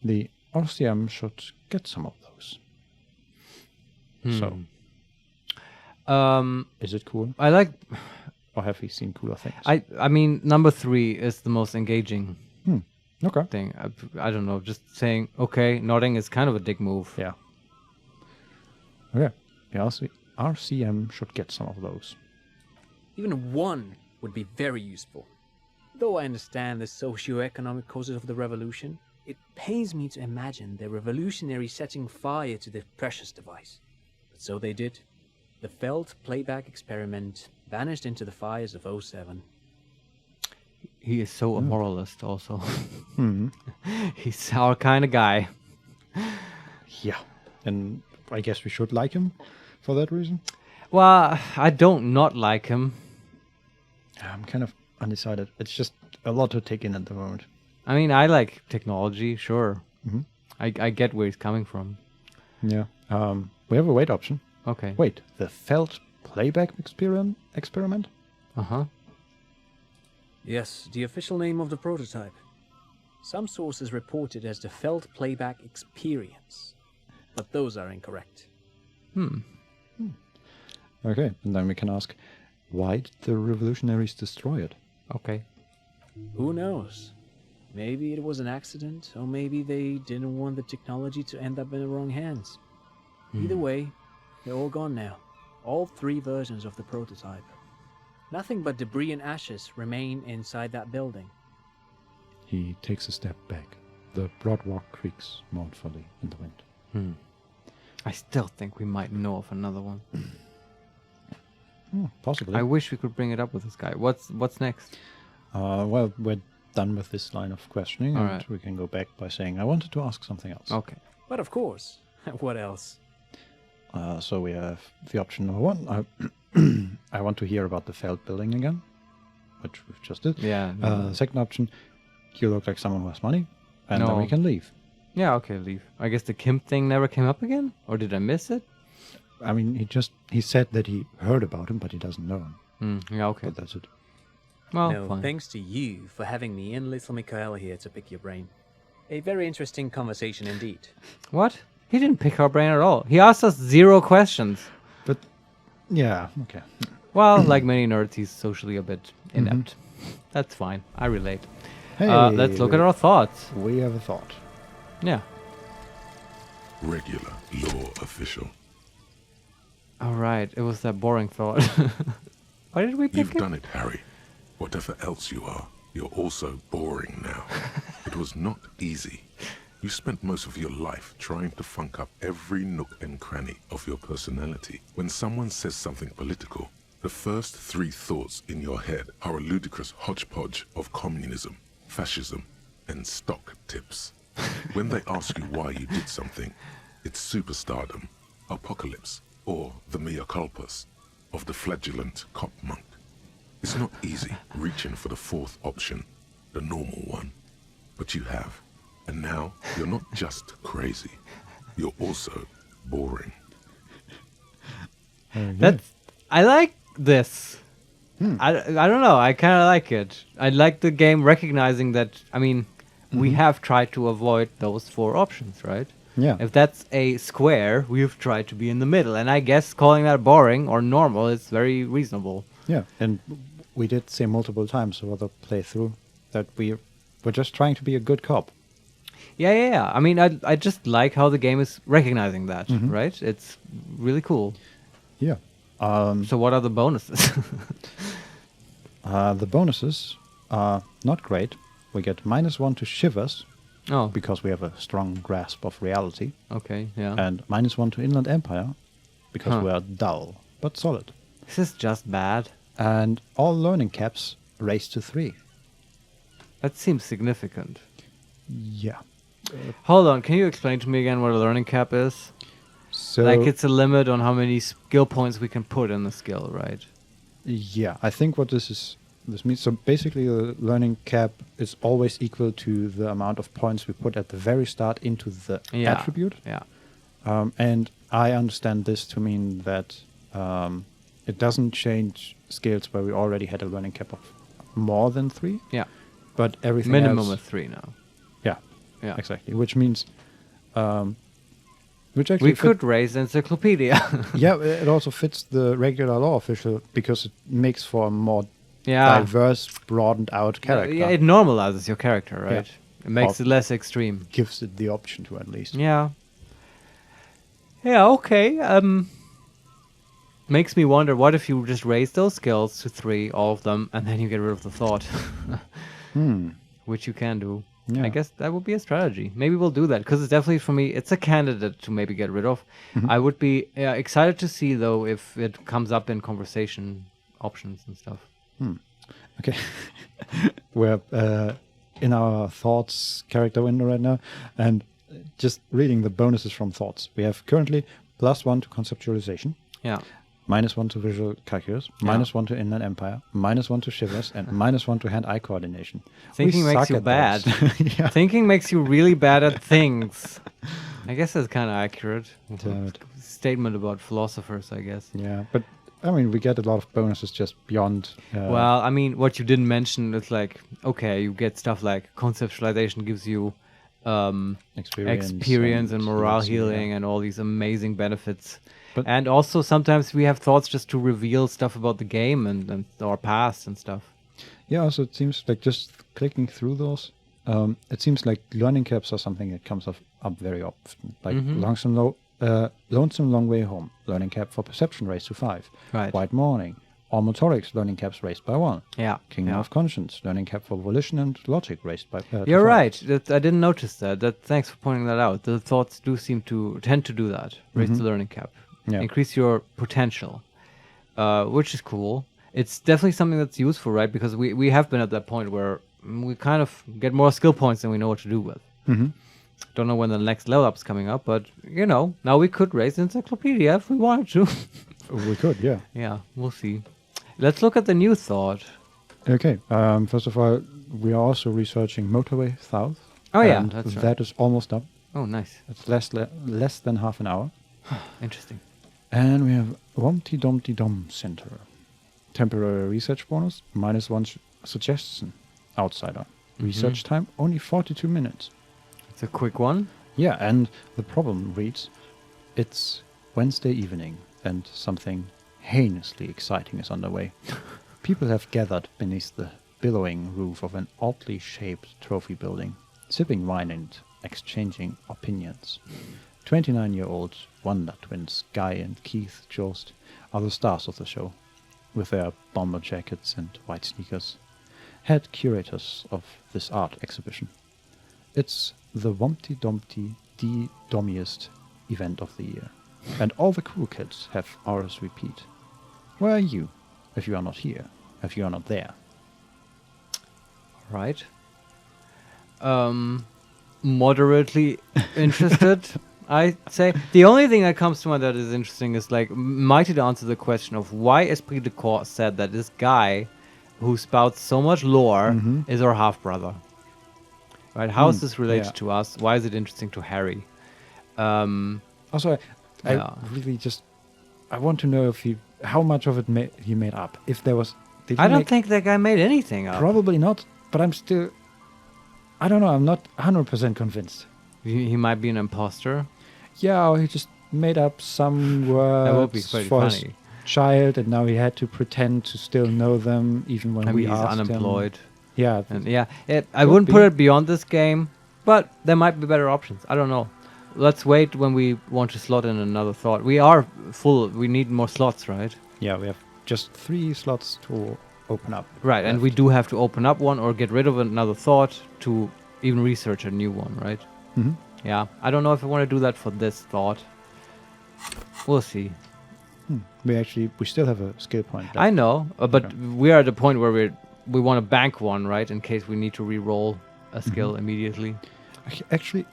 the RCM should get some of those. So, is it cool? I like. Or have we seen cooler things? I mean, number 3 is the most engaging Okay. thing. I don't know. Just saying okay, nodding is kind of a dick move. Yeah. Okay. The RCM should get some of those. Even one would be very useful. Though I understand the socio-economic causes of the revolution, it pains me to imagine the revolutionaries setting fire to the precious device. But so they did. The Feld playback experiment vanished into the fires of 07. He is so a moralist also. He's our kind of guy. Yeah. And I guess we should like him for that reason. Well, I don't not like him. I'm kind of undecided. It's just a lot to take in at the moment. I mean, I like technology, sure. I get where he's coming from. Yeah. We have a wait option. Okay. Wait, the Feld playback experiment? Uh-huh. Yes, the official name of the prototype. Some sources report it as the Feld playback experience, but those are incorrect. Okay, and then we can ask, why did the revolutionaries destroy it? Okay. Who knows? Maybe it was an accident, or maybe they didn't want the technology to end up in the wrong hands. Either way, they're all gone now. All 3 versions of the prototype. Nothing but debris and ashes remain inside that building. He takes a step back. The broad walk creaks mournfully in the wind. I still think we might know of another one. Possibly. I wish we could bring it up with this guy. What's next? Well, we're done with this line of questioning, All and right. we can go back by saying, I wanted to ask something else. Okay. But of course, what else? So we have the option number 1. I want to hear about the Feld building again, which we've just did. Yeah. Second option, you look like someone who has money, and then No. we can leave. Yeah, okay, leave. I guess the Kim thing never came up again? Or did I miss it? I mean, he said that he heard about him, but he doesn't know him. Yeah, okay. But that's it. Well, No, fine. thanks to you for having me and little Michaela here to pick your brain. A very interesting conversation indeed. What? He didn't pick our brain at all. He asked us 0 questions. But, yeah, okay. Well, like many nerds, he's socially a bit inept. That's fine. I relate. Hey, Let's look at our thoughts. We have a thought. Yeah. Regular law official. All right. It was that boring thought. Why did we pick You've it? done it, Harry. Whatever else you are, you're also boring now. It was not easy. You spent most of your life trying to funk up every nook and cranny of your personality. When someone says something political, the first 3 thoughts in your head are a ludicrous hodgepodge of communism, fascism, and stock tips. When they ask you why you did something, it's superstardom, apocalypse, or the mea culpas of the flagellant cop monk. It's not easy reaching for the 4th option, the normal one, but you have. And now you're not just crazy, you're also boring. I like this. I don't know. I kind of like it. I like the game recognizing that, I mean, we have tried to avoid those 4 options, right? Yeah. If that's a square, we've tried to be in the middle. And I guess calling that boring or normal is very reasonable. Yeah, and we did say multiple times over the playthrough that we're just trying to be a good cop. Yeah. I mean, I just like how the game is recognizing that, right? It's really cool. Yeah. So what are the bonuses? The bonuses are not great. We get -1 to shivers, Oh, because we have a strong grasp of reality, okay, yeah. and -1 to Inland Empire, because Huh. we are dull, but solid. This is just bad. And all learning caps raised to 3. That seems significant. Yeah. Hold on, can you explain to me again what a learning cap is? So Like it's a limit on how many skill points we can put in the skill, right? yeah, I think what this means. So basically, the learning cap is always equal to the amount of points we put at the very start into the Yeah. attribute. Yeah. And I understand this to mean that it doesn't change skills where we already had a learning cap of more than 3, Yeah. but everything Minimum else. of 3 now. Yeah, Yeah. exactly. Which means, which actually We could raise Encyclopedia. yeah, it also fits the regular law official because it makes for a more Yeah. diverse, broadened out character. Yeah, it normalizes your character, Yeah. right? It makes Or- it less extreme. gives it the option to at least. Yeah. Yeah, okay. Makes me wonder, what if you just raise those skills to 3, all of them, and then you get rid of the thought? Which you can do. Yeah. I guess that would be a strategy. Maybe we'll do that, because it's definitely, for me, it's a candidate to maybe get rid of. I would be excited to see, though, if it comes up in conversation options and stuff. Okay. We're in our thoughts character window right now, and just reading the bonuses from thoughts. We have currently +1 to conceptualization, Yeah. -1 to visual calculus, -1 to inland empire, -1 to shivers, and -1 to hand-eye coordination. Thinking We makes suck you at bad. those. Yeah. Thinking makes you really bad at things. I guess that's kind of accurate. Damn it. Statement about philosophers, I guess. Yeah, but I mean, we get a lot of bonuses just beyond. Well, I mean, what you didn't mention is like, okay, you get stuff like conceptualization gives you experience and morale Elysium, healing yeah. and all these amazing benefits. But- And also sometimes we have thoughts just to reveal stuff about the game and our past and stuff. Yeah, also it seems like just clicking through those, it seems like learning caps are something that comes up very often. Like Lonesome Long Way Home, learning cap for perception raised to 5. Right. White Morning, or motorics, learning caps raised by 1. Yeah. Kingdom yeah. of Conscience, learning cap for volition and logic raised by to You're 5. right. I didn't notice that. Thanks for pointing that out. The thoughts do seem to tend to do that. Raise the learning cap. Yeah. Increase your potential, which is cool. It's definitely something that's useful, right? Because we have been at that point where we kind of get more skill points than we know what to do with. Don't know when the next level up's coming up, but you know, now we could raise Encyclopedia if we wanted to. We could, yeah. Yeah, we'll see. Let's look at the new thought. Okay, first of all, we are also researching Motorway South. Oh yeah, and that's right. that is almost up. Oh, nice. It's less than half an hour. Interesting. And we have Wompty-Dompty Dom Centre. Temporary research bonus, -1 suggestion. Outsider. Research time, only 42 minutes. It's a quick one. Yeah, and the problem reads, it's Wednesday evening and something heinously exciting is underway. People have gathered beneath the billowing roof of an oddly shaped trophy building, sipping wine and exchanging opinions. 29-year-old Wonder twins Guy and Keith Jost are the stars of the show, with their bomber jackets and white sneakers, head curators of this art exhibition. It's the Wompty-Dompty Dommiest event of the year, and all the cool kids have RSVP'd. Where are you, if you are not here, if you are not there? Right. Moderately interested, I'd say. The only thing that comes to mind that is interesting is like, might it answer the question of why Esprit de Corps said that this guy who spouts so much lore is our half-brother. Right? How is this related yeah. to us? Why is it interesting to Harry? Also, I Yeah. really just, I want to know if how much of it he made up. If there was, did he I don't make- think that guy made anything up. Probably not, but I'm still, I don't know, I'm not 100% convinced. He might be an imposter. Yeah, or he just made up some That would be words pretty for funny. his child, and now he had to pretend to still know them, even when I we mean, he's asked unemployed. him. Yeah, And yeah, I Could wouldn't be. put it beyond this game, but there might be better options. I don't know. Let's wait when we want to slot in another thought. We are full. We need more slots, right? yeah, we have just 3 slots to open up. Right, and we do have to open up one or get rid of another thought to even research a new one, right? Mhm. Yeah, I don't know if I want to do that for this thought. We'll see. We still have a skill point. left. I know, but Okay. we are at the point where we want to bank one, right, in case we need to re-roll a skill immediately. Actually,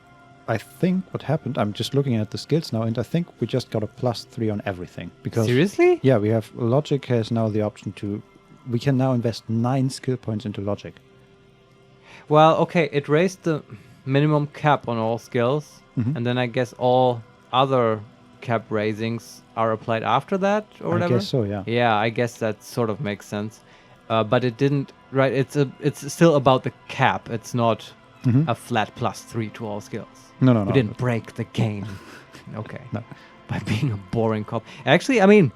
I think what happened, I'm just looking at the skills now, and I think we just got a +3 on everything. Because Seriously? Yeah, we have logic has now the option to, we can now invest 9 skill points into logic. Well, okay, it raised the minimum cap on all skills, and then I guess all other cap raisings are applied after that, or whatever. I guess so, yeah. Yeah, I guess that sort of makes sense. But it didn't, right? It's still about the cap. It's not a flat +3 to all skills. No. We didn't break the game. Okay. No. By being a boring cop. Actually, I mean,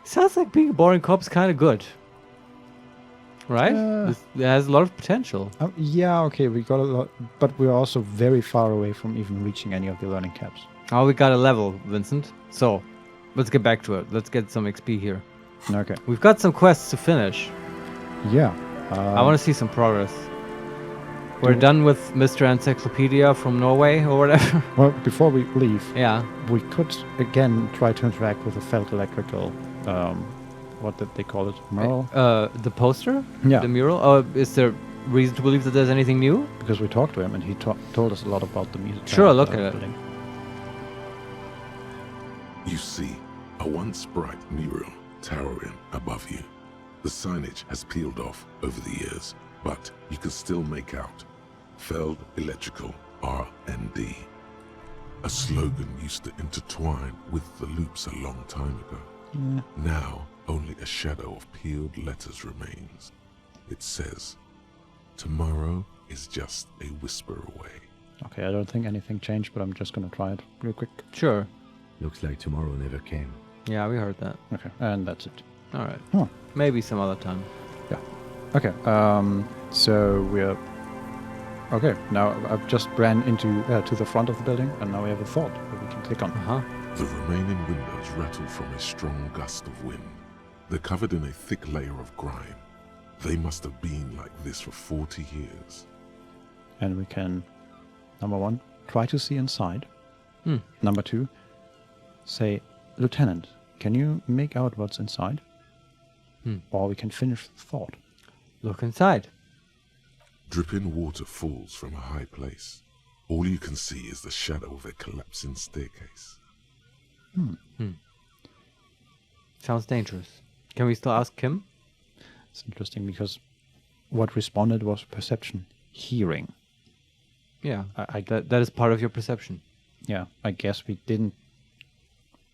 sounds like being a boring cop is kind of good. Right? It has a lot of potential. Yeah, okay, we got a lot, but we're also very far away from even reaching any of the learning caps. Oh, we got a level, Vincent. So, let's get back to it. Let's get some XP here. Okay. We've got some quests to finish. Yeah. I want to see some progress. We're done with Mr. Encyclopedia from Norway or whatever. Well, before we leave, Yeah. we could again try to interact with the Feld Electrical, what did they call it? Mural? The poster? Yeah. The mural? Is there reason to believe that there's anything new? Because we talked to him and he told us a lot about the music. Sure, look at it. building. You see a once bright mural towering above you. The signage has peeled off over the years, but you can still make out Feld Electrical R&D. A slogan used to intertwine with the loops a long time ago. Now, only a shadow of peeled letters remains. It says, "Tomorrow is just a whisper away." Okay, I don't think anything changed, but I'm just gonna try it real quick. Sure. Looks like tomorrow never came. Yeah, we heard that. Okay, and that's it. All right. Huh. Maybe some other time. Yeah. Okay. So we're okay. Now I've just ran into to the front of the building, and now we have a thought that we can click on. Uh-huh. The remaining windows rattle from a strong gust of wind. They're covered in a thick layer of grime. They must have been like this for 40 years. And we can, number 1, try to see inside. Hmm. Number 2, say, "Lieutenant, can you make out what's inside?" Or we can finish the thought. Look inside. Dripping water falls from a high place. All you can see is the shadow of a collapsing staircase. Sounds dangerous. Can we still ask Kim? It's interesting because what responded was perception, hearing. Yeah. That is part of your perception. Yeah, I guess we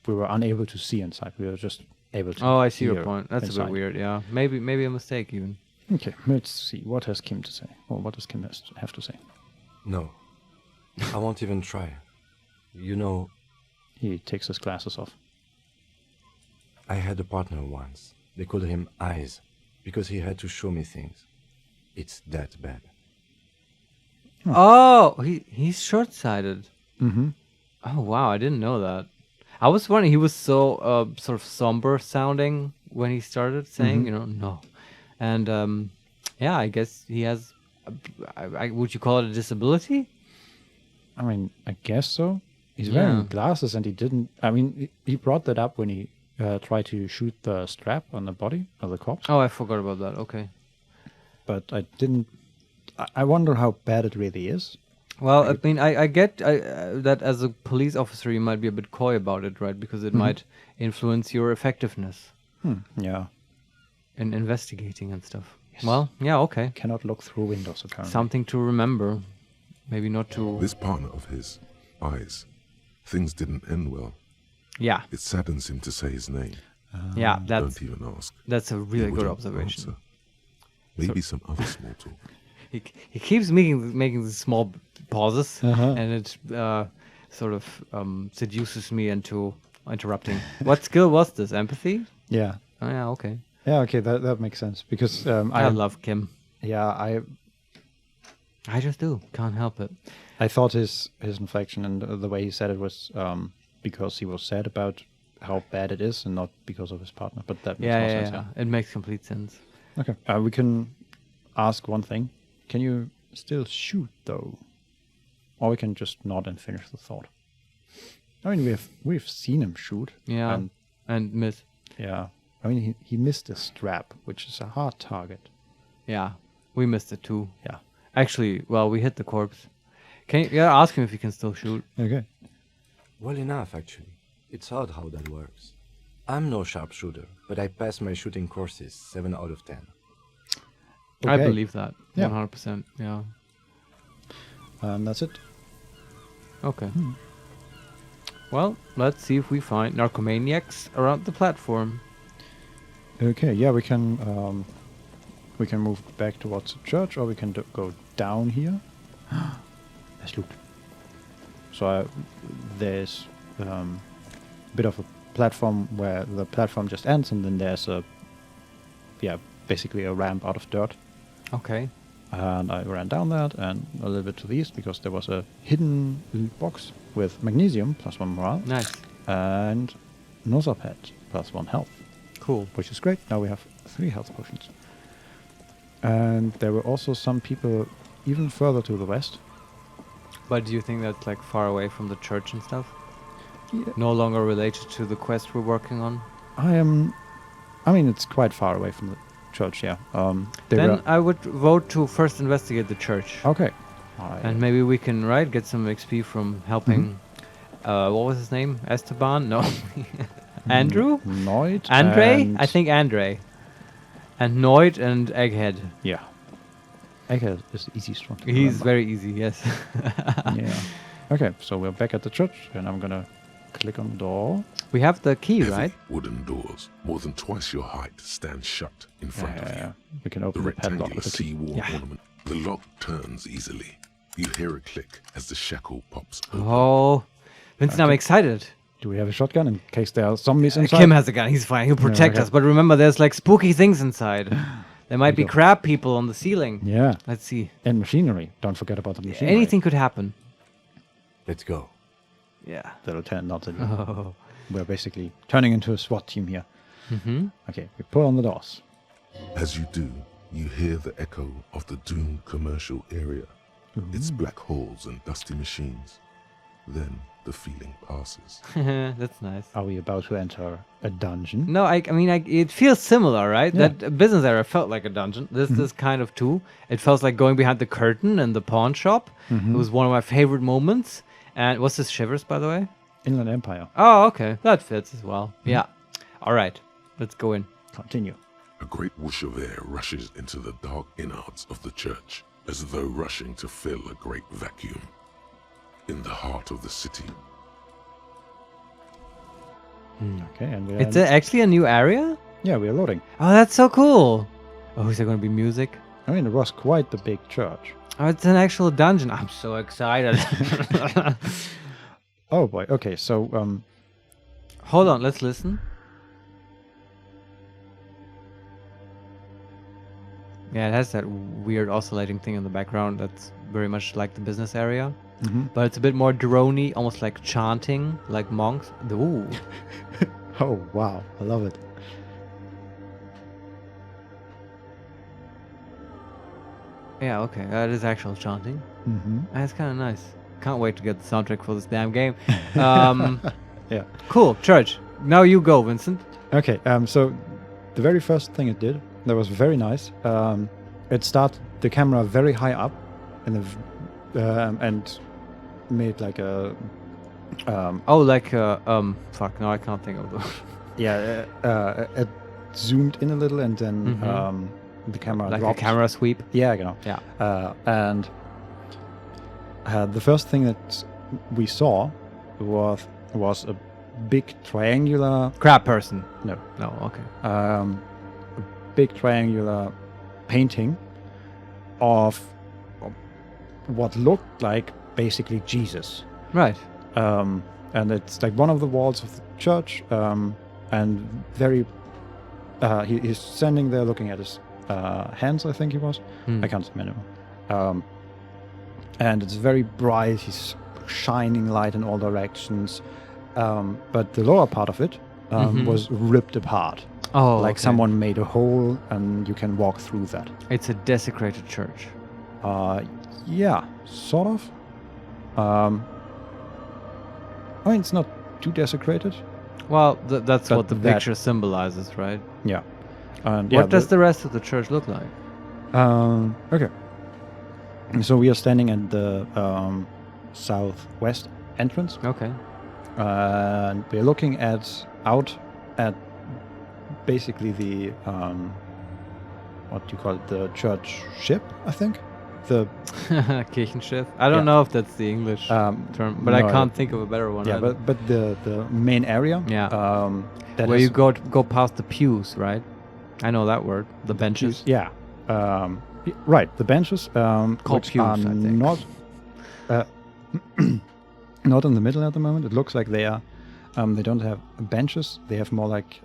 were unable to see inside. We were just able to Oh, I see your hear point. That's a inside. bit weird, yeah. Maybe a mistake even. Okay, let's see. What has Kim to say? Or what does Kim have to say? No. I won't even try. You know, He takes his glasses off. I had a partner once. They called him Eyes, because he had to show me things. It's that bad. Oh, he's short-sighted. Mm-hmm. Oh, wow, I didn't know that. I was wondering, he was so sort of somber sounding when he started saying, no. And yeah, I guess he has, would you call it a disability? I mean, I guess so. He's Yeah. wearing glasses and he didn't... I mean, he brought that up when he tried to shoot the strap on the body of the corpse. Oh, I forgot about that, okay. But I didn't... I wonder how bad it really is. Well, I mean, I get that as a police officer you might be a bit coy about it, right? Because it might influence your effectiveness Yeah. in investigating and stuff. Well, yeah, okay. Cannot look through windows, apparently. Something to remember. Maybe not to... This partner of his, Eyes, things didn't end well. Yeah, It saddens him to say his name. yeah, Don't even ask. that's a He really good wouldn't observation. answer. Maybe some other small talk. He keeps making these small pauses, and it sort of seduces me into interrupting. What skill was this? Empathy? Yeah. Oh, yeah, okay. Yeah, okay, that makes sense. Because I love Kim. Yeah, I just do. Can't help it. I thought his inflection and the way he said it was because he was sad about how bad it is and not because of his partner. But that makes more sense, yeah. It makes complete sense. Okay. We can ask one thing. Can you still shoot, though? Or we can just nod and finish the thought. I mean, we've seen him shoot. Yeah, and miss. Yeah. I mean, he missed a strap, which is a hard target. Yeah, we missed it too. Yeah. Actually, well, we hit the corpse. Ask him if he can still shoot. Okay. Well enough, actually. It's odd how that works. I'm no sharpshooter, but I pass my shooting courses 7 out of 10. I Okay. believe that. Yeah. 100%. Yeah. That's it. Okay. Well, let's see if we find narcomaniacs around the platform. Okay, yeah, we can move back towards the church, or we can go down here. Let's look. So there's a bit of a platform where the platform just ends, and then there's basically a ramp out of dirt. Okay. And I ran down that and a little bit to the east because there was a hidden box with magnesium +1 morale Nice. and Nosapad +1 health, Cool. which is great. Now we have 3 health potions. And there were also some people even further to the west. But do you think that's like far away from the church and stuff? Yeah. No longer related to the quest we're working on? I mean, it's quite far away from the church, yeah. They Then were, I would vote to first investigate the church. okay. And maybe we can, get some XP from helping... what was his name? Esteban? No. Andrew? Noid. Andre? and- I think Andre. And Noid and Egghead. Yeah. Egghead is the easiest one to He's remember. very easy, yes. Yeah. Okay, so we're back at the church, and I'm gonna click on the door. We have the key, Heavy right? wooden doors, more than twice your height, stand shut in front of you. We can The open the padlock rectangular with the key. seawall Yeah. ornament. The lock turns easily. You hear a click as the shackle pops open. Oh. Vincent, I'm Okay. excited. Do we have a shotgun in case there are zombies inside? Kim has a gun. He's fine. He'll protect okay. us. But remember, there's like spooky things inside. There might be go. crab people on the ceiling. Yeah, Let's see. and machinery. Don't forget about the machinery. Anything could happen. Let's go. Yeah. That'll turn out that Oh. we're basically turning into a SWAT team here. Mm-hmm. Okay, we pull on the doors. As you do, you hear the echo of the doomed commercial area. Its black holes and dusty machines. Then the feeling passes. That's nice. Are we about to enter a dungeon? No, I mean, it feels similar, right? Yeah. That business area felt like a dungeon. This is kind of too. It felt like going behind the curtain in the pawn shop. It was one of my favorite moments. And what's this, Shivers, by the way? Inland Empire. Oh, okay. That fits as well. Yeah. All right. Let's go in. Continue. A great whoosh of air rushes into the dark innards of the church, as though rushing to fill a great vacuum. In the heart of the city, Okay, and we're It's actually a new area? yeah, we're loading. Oh, that's so cool. Oh, is there going to be music? I mean, it was quite the big church. Oh, it's an actual dungeon. I'm so excited. Oh boy. Okay, so Hold on, let's listen. Yeah, it has that weird oscillating thing in the background that's very much like the business area. But it's a bit more droney, almost like chanting, like monks. Ooh. oh wow, I love it. Yeah, okay, that is actual chanting. That's kind of nice. Can't wait to get the soundtrack for this damn game. Yeah. Cool, church. Now you go, Vincent. Okay, so the very first thing it did that was very nice. It started the camera very high up, and and made like a Oh, like fuck. No, I can't think of the. it zoomed in a little, and then the camera like dropped. a camera sweep. Yeah, you know. Yeah. And the first thing that we saw was a big triangular. Crab person. No. No. Okay. A big triangular painting of what looked like basically Jesus. Right. And it's like one of the walls of the church, and very he's standing there looking at his hands, I think he was. I can't see anymore. And it's very bright, he's shining light in all directions, but the lower part of it was ripped apart. Oh, like okay. someone made a hole and you can walk through that. It's a desecrated church. Yeah, sort of. I mean, it's not too desecrated. Well, that's But what the that- picture symbolizes, right? Yeah. And What does the rest of the church look like? Okay. So we are standing at southwest entrance. Okay. And we're looking out at basically the what do you call it? The church ship, I think. The Kirchenschiff. I don't Yeah. know if that's the English term, but I no, can't think of a better one. yeah, either. but the main area. Yeah. That Where is you go past the pews, right? I know that word. The benches. Yeah. Right. The benches Called which pews, are I think. not not in the middle at the moment. It looks like they are. They don't have benches. They have more like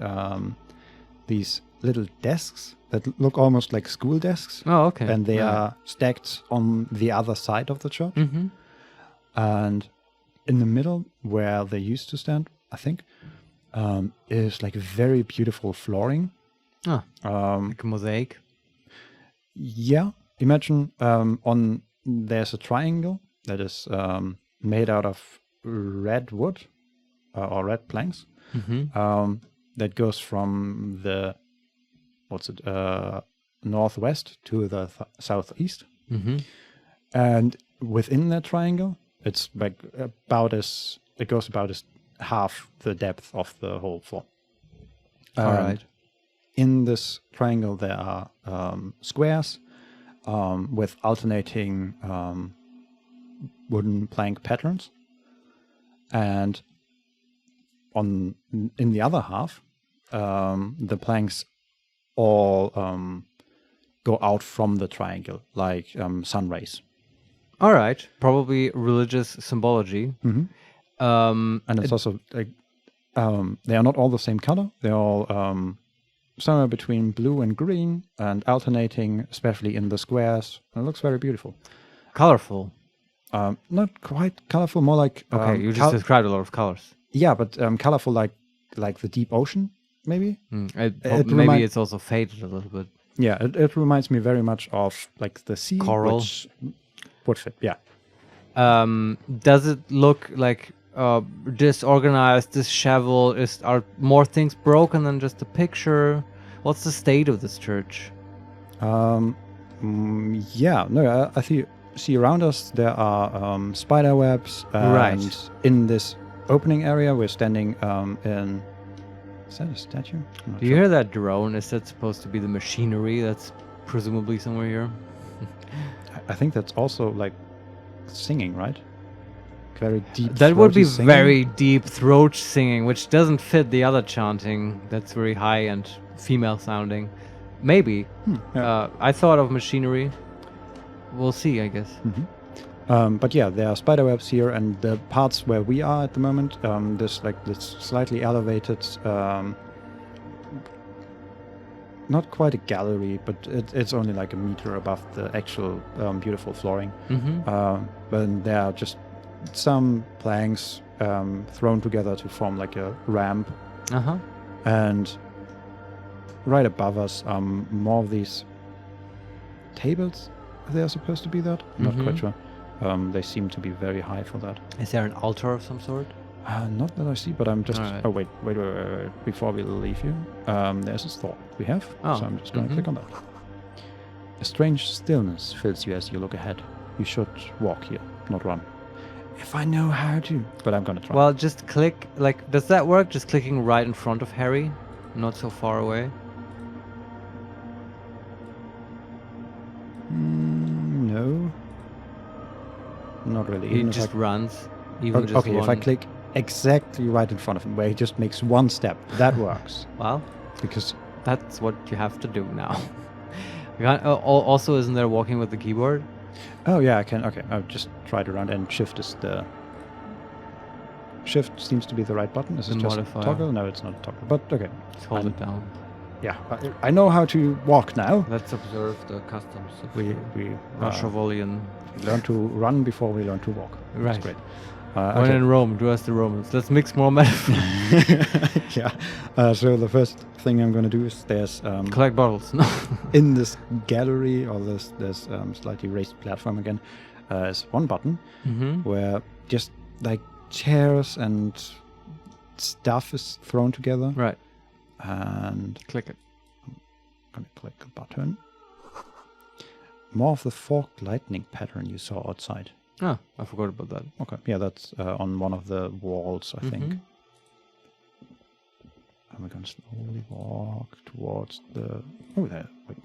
these little desks that look almost like school desks, Oh, okay. and they Yeah. are stacked on the other side of the church. Mm-hmm. And in the middle, where they used to stand, I think, is like very beautiful flooring. Oh, like a mosaic. Yeah, imagine there's a triangle that is made out of red wood or red planks Mm-hmm. that goes from the northwest to the southeast, Mm-hmm. and within that triangle, it's like it goes about as half the depth of the whole floor. All right. In this triangle, there are squares with alternating wooden plank patterns, and in the other half, the planks all go out from the triangle like sun rays. All right. Probably religious symbology. And it's also like they are not all the same color. They're all somewhere between blue and green and alternating, especially in the squares. It looks very beautiful. Colorful. Not quite colorful, more like Okay, you just described a lot of colors. yeah, but colorful like the deep ocean, maybe. Maybe remind- it's also faded a little bit. Yeah, it reminds me very much of like the sea, Coral. which would fit. Yeah. Does it look like disorganized, disheveled? Are more things broken than just a picture? What's the state of this church? Yeah, no, I see around us there are spider webs, and Right. in this opening area we're standing in. Is that a statue? I'm not Do you hear that drone? Is that supposed to be the machinery that's presumably somewhere here? I think that's also like singing, right? Very deep. That would be throaty singing. very deep throat singing, which doesn't fit the other chanting. That's very high and female sounding. Maybe. yeah. I thought of machinery. We'll see, I guess. But yeah, there are spider webs here, and the parts where we are at the moment, there's like this slightly elevated, not quite a gallery, but it's only like a meter above the actual beautiful flooring. But there are just some planks thrown together to form like a ramp, and right above us, more of these tables. They are supposed to be that. I'm not quite sure. They seem to be very high for that. Is there an altar of some sort? Not that I see, but I'm just. Alright. Oh wait. Before we leave here, there's a store we have. Oh, So I'm just going to click on that. A strange stillness fills you as you look ahead. You should walk here, not run. If I know how to, but I'm gonna try. Well, just click. Like, does that work? Just clicking right in front of Harry, not so far away. No. Not really. He Even if just I- runs. Even just okay, if I one- click exactly right in front of him, where he just makes one step, that works. Well, Because that's what you have to do now. You can't, also, isn't there walking with the keyboard? oh yeah, I can. Okay, I've just tried around, and shift is the. Shift seems to be the right button. Is The it just modifier. toggle? No, it's not a toggle. But okay, Just hold it down. yeah, I know how to walk now. Let's observe the customs of We Rushovolian. learn to run before we learn to walk. Right. That's great. When Okay. in Rome, do as the Romans. Let's mix more metaphors. Yeah. So the first thing I'm going to do is there's Collect bottles. No. in this gallery or this slightly raised platform again is one button where just like chairs and stuff is thrown together, Right. and Click it. I'm gonna click the button. More of the forked lightning pattern you saw outside. Oh, I forgot about that. Okay, yeah, that's on one of the walls, I think. And we're going to slowly walk towards the... Oh, there. Wait.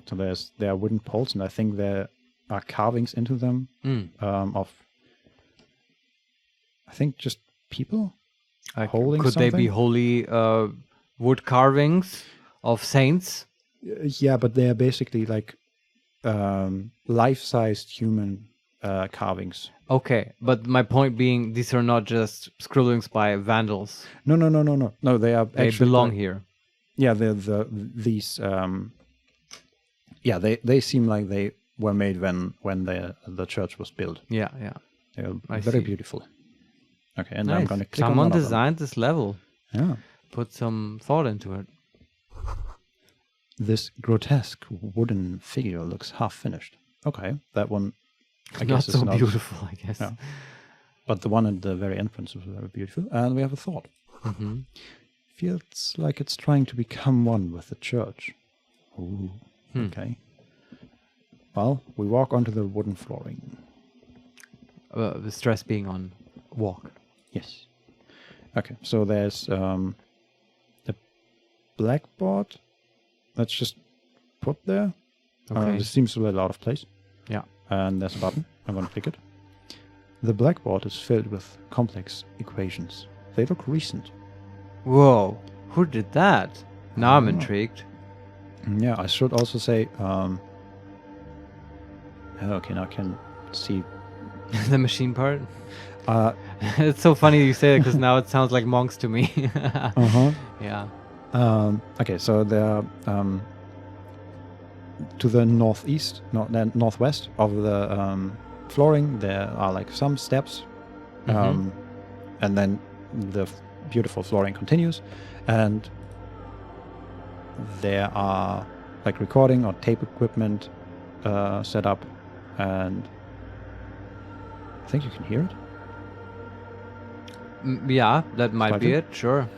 So there are wooden poles, and I think there are carvings into them of... I think just people holding Could something. they be holy wood carvings of saints? Yeah, but they are basically like life-sized human carvings. Okay, but my point being, these are not just scribblings by vandals. No. No, they are They actually belong like- here. Yeah, these. Yeah, they seem like they were made when the church was built. Yeah. They are I very see. beautiful. Okay, and I'm Nice. going to click Someone on one of them. designed this level. Yeah. Put some thought into it. This grotesque wooden figure looks half finished. Okay, that one I Not guess is so not beautiful, I guess. Yeah. But the one at the very entrance was very beautiful. And we have a thought. Feels like it's trying to become one with the church. Ooh, okay. Well, we walk onto the wooden flooring. The stress being on walk. Yes. Okay, so there's the blackboard that's just put there. Okay. This seems a little out of place. Yeah. And there's a button. I'm going to click it. The blackboard is filled with complex equations. They look recent. Whoa, who did that? Now I'm intrigued. Yeah, I should also say... okay, now I can see... The machine part? Uh, It's so funny you say it because now it sounds like monks to me. Yeah. okay, so there are... to the northeast, northwest of the flooring, there are like some steps. And then the beautiful flooring continues. And there are like recording or tape equipment set up. And I think you can hear it. Yeah, that might be Slightly. it, sure.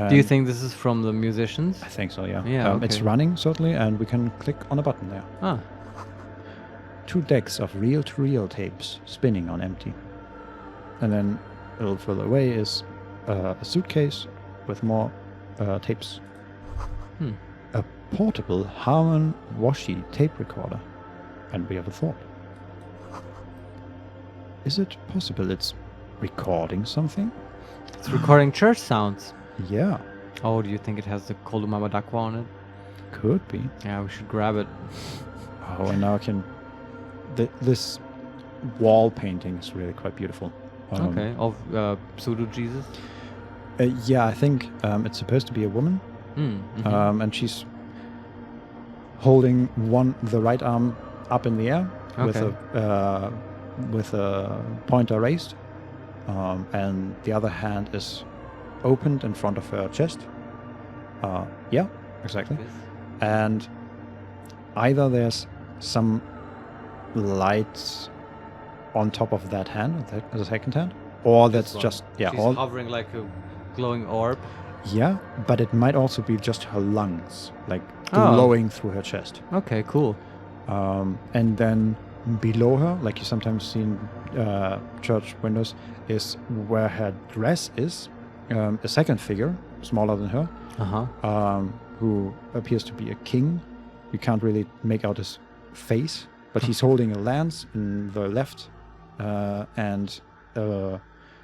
Do you think this is from the musicians? I think so, yeah. Yeah, It's okay. running, certainly, and we can click on a button there. Ah, 2 decks of reel-to-reel tapes spinning on empty. And then a little further away is a suitcase with more tapes. A portable Harman Washi tape recorder. And we have a thought. Is it possible it's recording something? it's recording church sounds. Yeah, Oh, do you think it has the Kolumama Dakwa on it? could be. Yeah, we should grab it. Oh, and now I can... this wall painting is really quite beautiful. Okay, of pseudo Jesus. Yeah, I think it's supposed to be a woman. And she's holding the right arm up in the air with a pointer raised, and the other hand is opened in front of her chest. Yeah, exactly. And either there's some lights on top of that hand, the second hand, or that's just She's hovering like a glowing orb. yeah, but it might also be just her lungs, like Oh. glowing through her chest. Okay, cool. And then below her, like you sometimes see in church windows, is where her dress is, a second figure, smaller than her, who appears to be a king. You can't really make out his face, but he's holding a lance in the left, and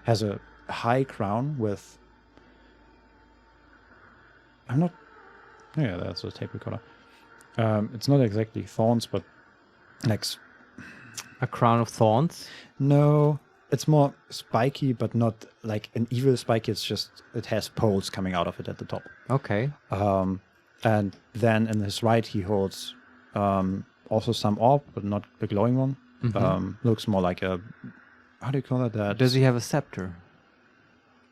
has a high crown with... Yeah, that's a tape recorder. It's not exactly thorns, but like... A crown of thorns. No, it's more spiky, but not like an evil spiky. It's just, it has poles coming out of it at the top. Okay. And then in his right, he holds also some orb, but not the glowing one. Looks more like a... How do you call that? Does he have a scepter?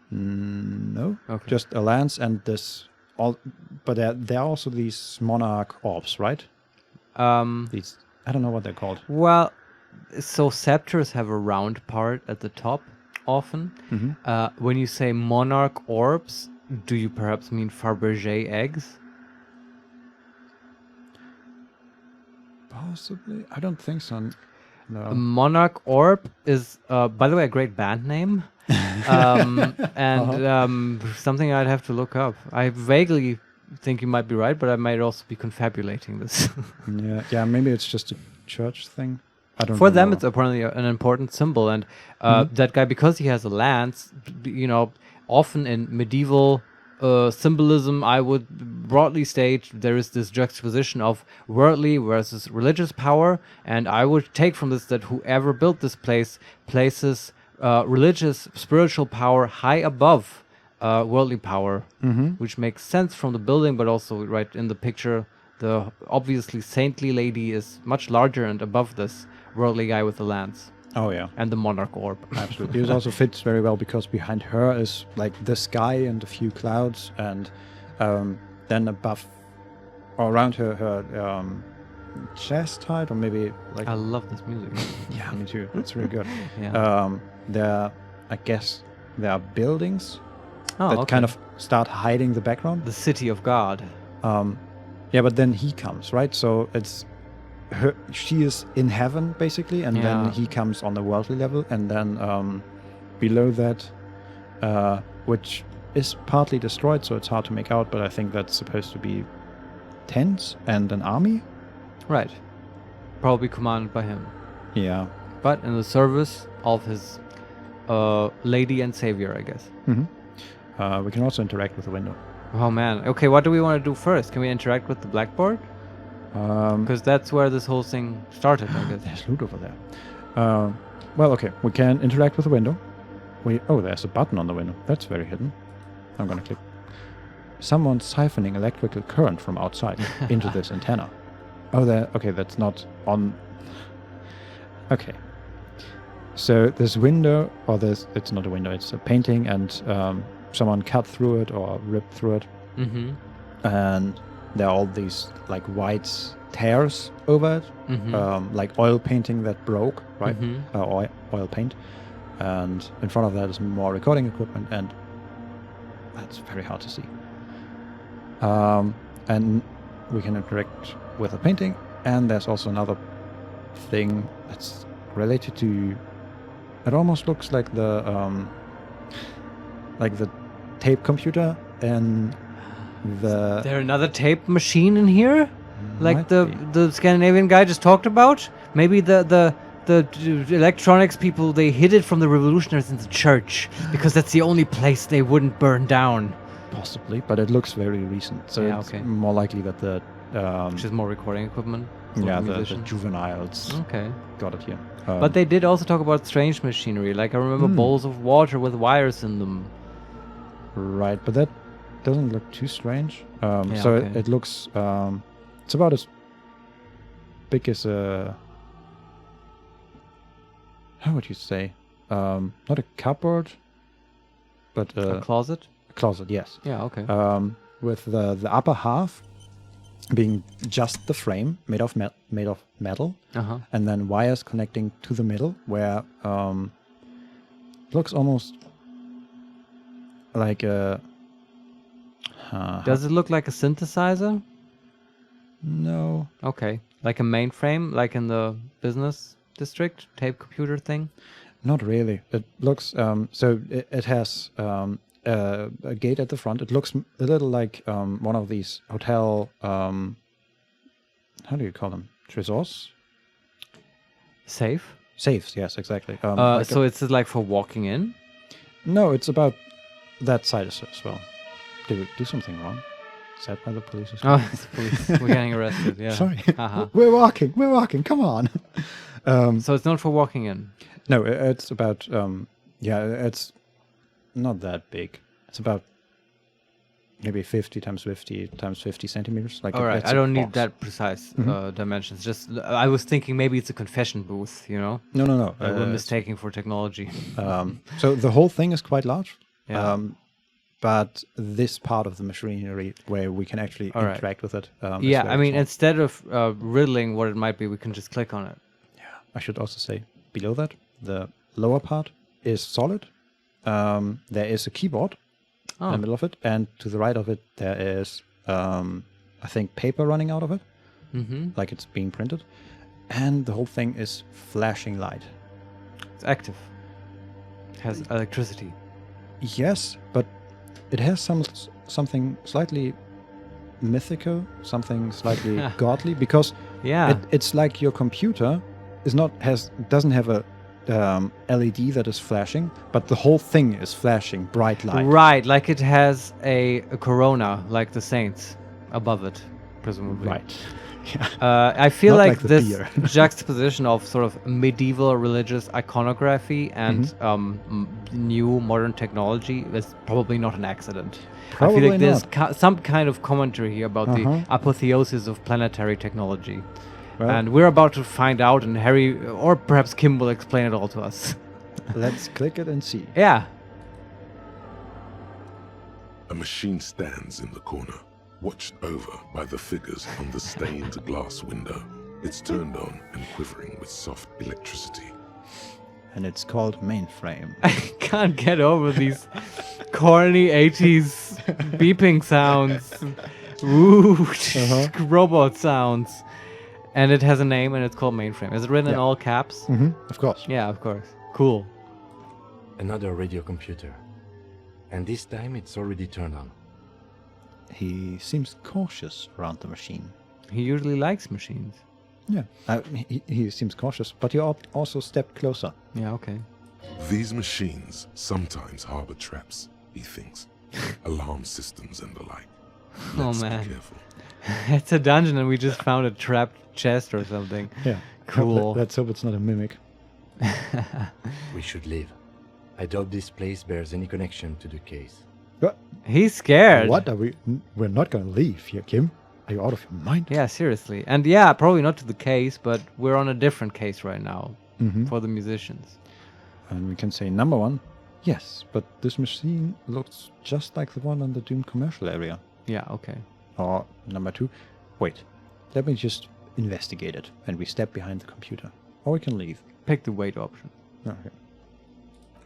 No. Okay. Just a lance and this... But there are also these monarch orbs, right? These... I don't know what they're called. Well, so scepters have a round part at the top, often. When you say monarch orbs, do you perhaps mean Fabergé eggs? Possibly. I don't think so. No. Monarch Orb is, by the way, a great band name. Something I'd have to look up. I vaguely think you might be right, but I might also be confabulating this. Yeah, maybe it's just a church thing. I don't For them, remember. it's apparently an important symbol, and that guy, because he has a lance, often in medieval symbolism, I would broadly state there is this juxtaposition of worldly versus religious power, and I would take from this that whoever built this place places religious, spiritual power high above worldly power, which makes sense from the building, but also right in the picture, the obviously saintly lady is much larger and above this worldly guy with the lance Oh yeah, and the monarch orb. absolutely. It also fits very well because behind her is like the sky and a few clouds, and then above or around her chest height, or maybe like I love this music. yeah, me too. It's really good. Yeah. I guess there are buildings Oh, that okay. kind of start hiding the background. The city of God. Yeah, but then he comes, right? So it's her. She is in heaven basically, and Yeah. then he comes on the worldly level, and then below that, which is partly destroyed, so it's hard to make out. But I think that's supposed to be tents and an army. Right. Probably commanded by him. Yeah. But in the service of his lady and savior, I guess. We can also interact with the window. Oh man. Okay, what do we want to do first? Can we interact with the blackboard? Because that's where this whole thing started, I guess. There's loot over there. Well, okay, we can interact with the window. There's a button on the window. That's very hidden. I'm gonna click. Someone's siphoning electrical current from outside into this antenna. Okay, that's not on. Okay. So this window, it's not a window, it's a painting, and someone cut through it or ripped through it. Mm-hmm. And there are all these like white tears over it, like oil painting that broke, right? Oil paint. And in front of that is more recording equipment, and that's very hard to see. And we can interact with the painting, and there's also another thing that's related to. It almost looks like the tape computer and the. Is there another tape machine in here? Like Might the be. the Scandinavian guy just talked about? Maybe the electronics people, they hid it from the revolutionaries in the church because that's the only place they wouldn't burn down. Possibly, but it looks very recent, so Yeah, it's okay. more likely that the Which is more recording equipment. for the musicians. juveniles Okay. got it here. But they did also talk about strange machinery. Like I remember bowls of water with wires in them. Right, but that doesn't look too strange. Yeah, so okay. it looks it's about as big as a, how would you say, not a cupboard, but A closet? a closet. Yes. Yeah, okay. With the upper half being just the frame made of metal, Uh-huh. and then wires connecting to the middle, where looks almost like a. Does it look like a synthesizer? No, Okay. Like a mainframe, like in the business district tape computer thing? not really. It looks it has a gate at the front. It looks a little like one of these hotel. How do you call them? Tresors? Safe? Safes. Yes, exactly. Like So it's like for walking in? no, it's about that side as well. Did we do something wrong? Said by the police or Oh, something? it's the police. We're getting arrested, yeah. Sorry. Uh-huh. We're walking. Come on. So it's not for walking in? No, it's about it's not that big. It's about maybe 50 times 50 times 50 centimeters. Like All right, it's I a don't need box. that precise dimensions. Just I was thinking maybe it's a confession booth, you know? No. That we're mistaking for technology. So the whole thing is quite large. Yeah. But this part of the machinery where we can actually All right. interact with it. Is Yeah, very I mean, small. instead of riddling what it might be, we can just click on it. I should also say below that, the lower part is solid. There is a keyboard in Oh, the middle of it, and to the right of it there is I think paper running out of it, mm-hmm. like it's being printed. and the whole thing is flashing light. It's active. It has electricity. Yes, but it has something slightly mythical, something slightly godly, because Yeah. it's like your computer doesn't have a LED that is flashing, but the whole thing is flashing bright light. Right, like it has a corona, like the saints above it, presumably. Right. Yeah. I feel Not like like the this beer. juxtaposition of sort of medieval religious iconography and new modern technology is probably not an accident. I feel Probably like there's not. some kind of commentary here about the Uh-huh. apotheosis of planetary technology. Well, And we're about to find out, and Harry, or perhaps Kim, will explain it all to us. let's click it and see. Yeah. A machine stands in the corner, watched over by the figures on the stained glass window. It's turned on and quivering with soft electricity. And it's called Mainframe. I can't get over these corny 80s beeping sounds. Ooh, robot sounds. And it has a name, and it's called Mainframe. Is it written in all caps? Of course. Yeah, of course. Cool. Another radio computer. And this time it's already turned on. He seems cautious around the machine. He usually likes machines. Yeah. He seems cautious, but he also stepped closer. Yeah, okay. These machines sometimes harbor traps, he thinks. Alarm systems and the like. Oh, Let's man. be careful. It's a dungeon, and we just found a trapped chest or something. Yeah. Cool. Let's hope it's not a mimic. We should leave. I doubt this place bears any connection to the case. He's scared. What are we? We're not going to leave here, Kim. Are you out of your mind? Yeah, seriously. And yeah, probably not to the case, but we're on a different case right now for the musicians. And we can say number one, yes, but this machine looks just like the one on the Doom commercial area. Yeah, okay. Or number two, wait, let me just investigate it. And we step behind the computer. Or we can leave. Pick the wait option. Okay.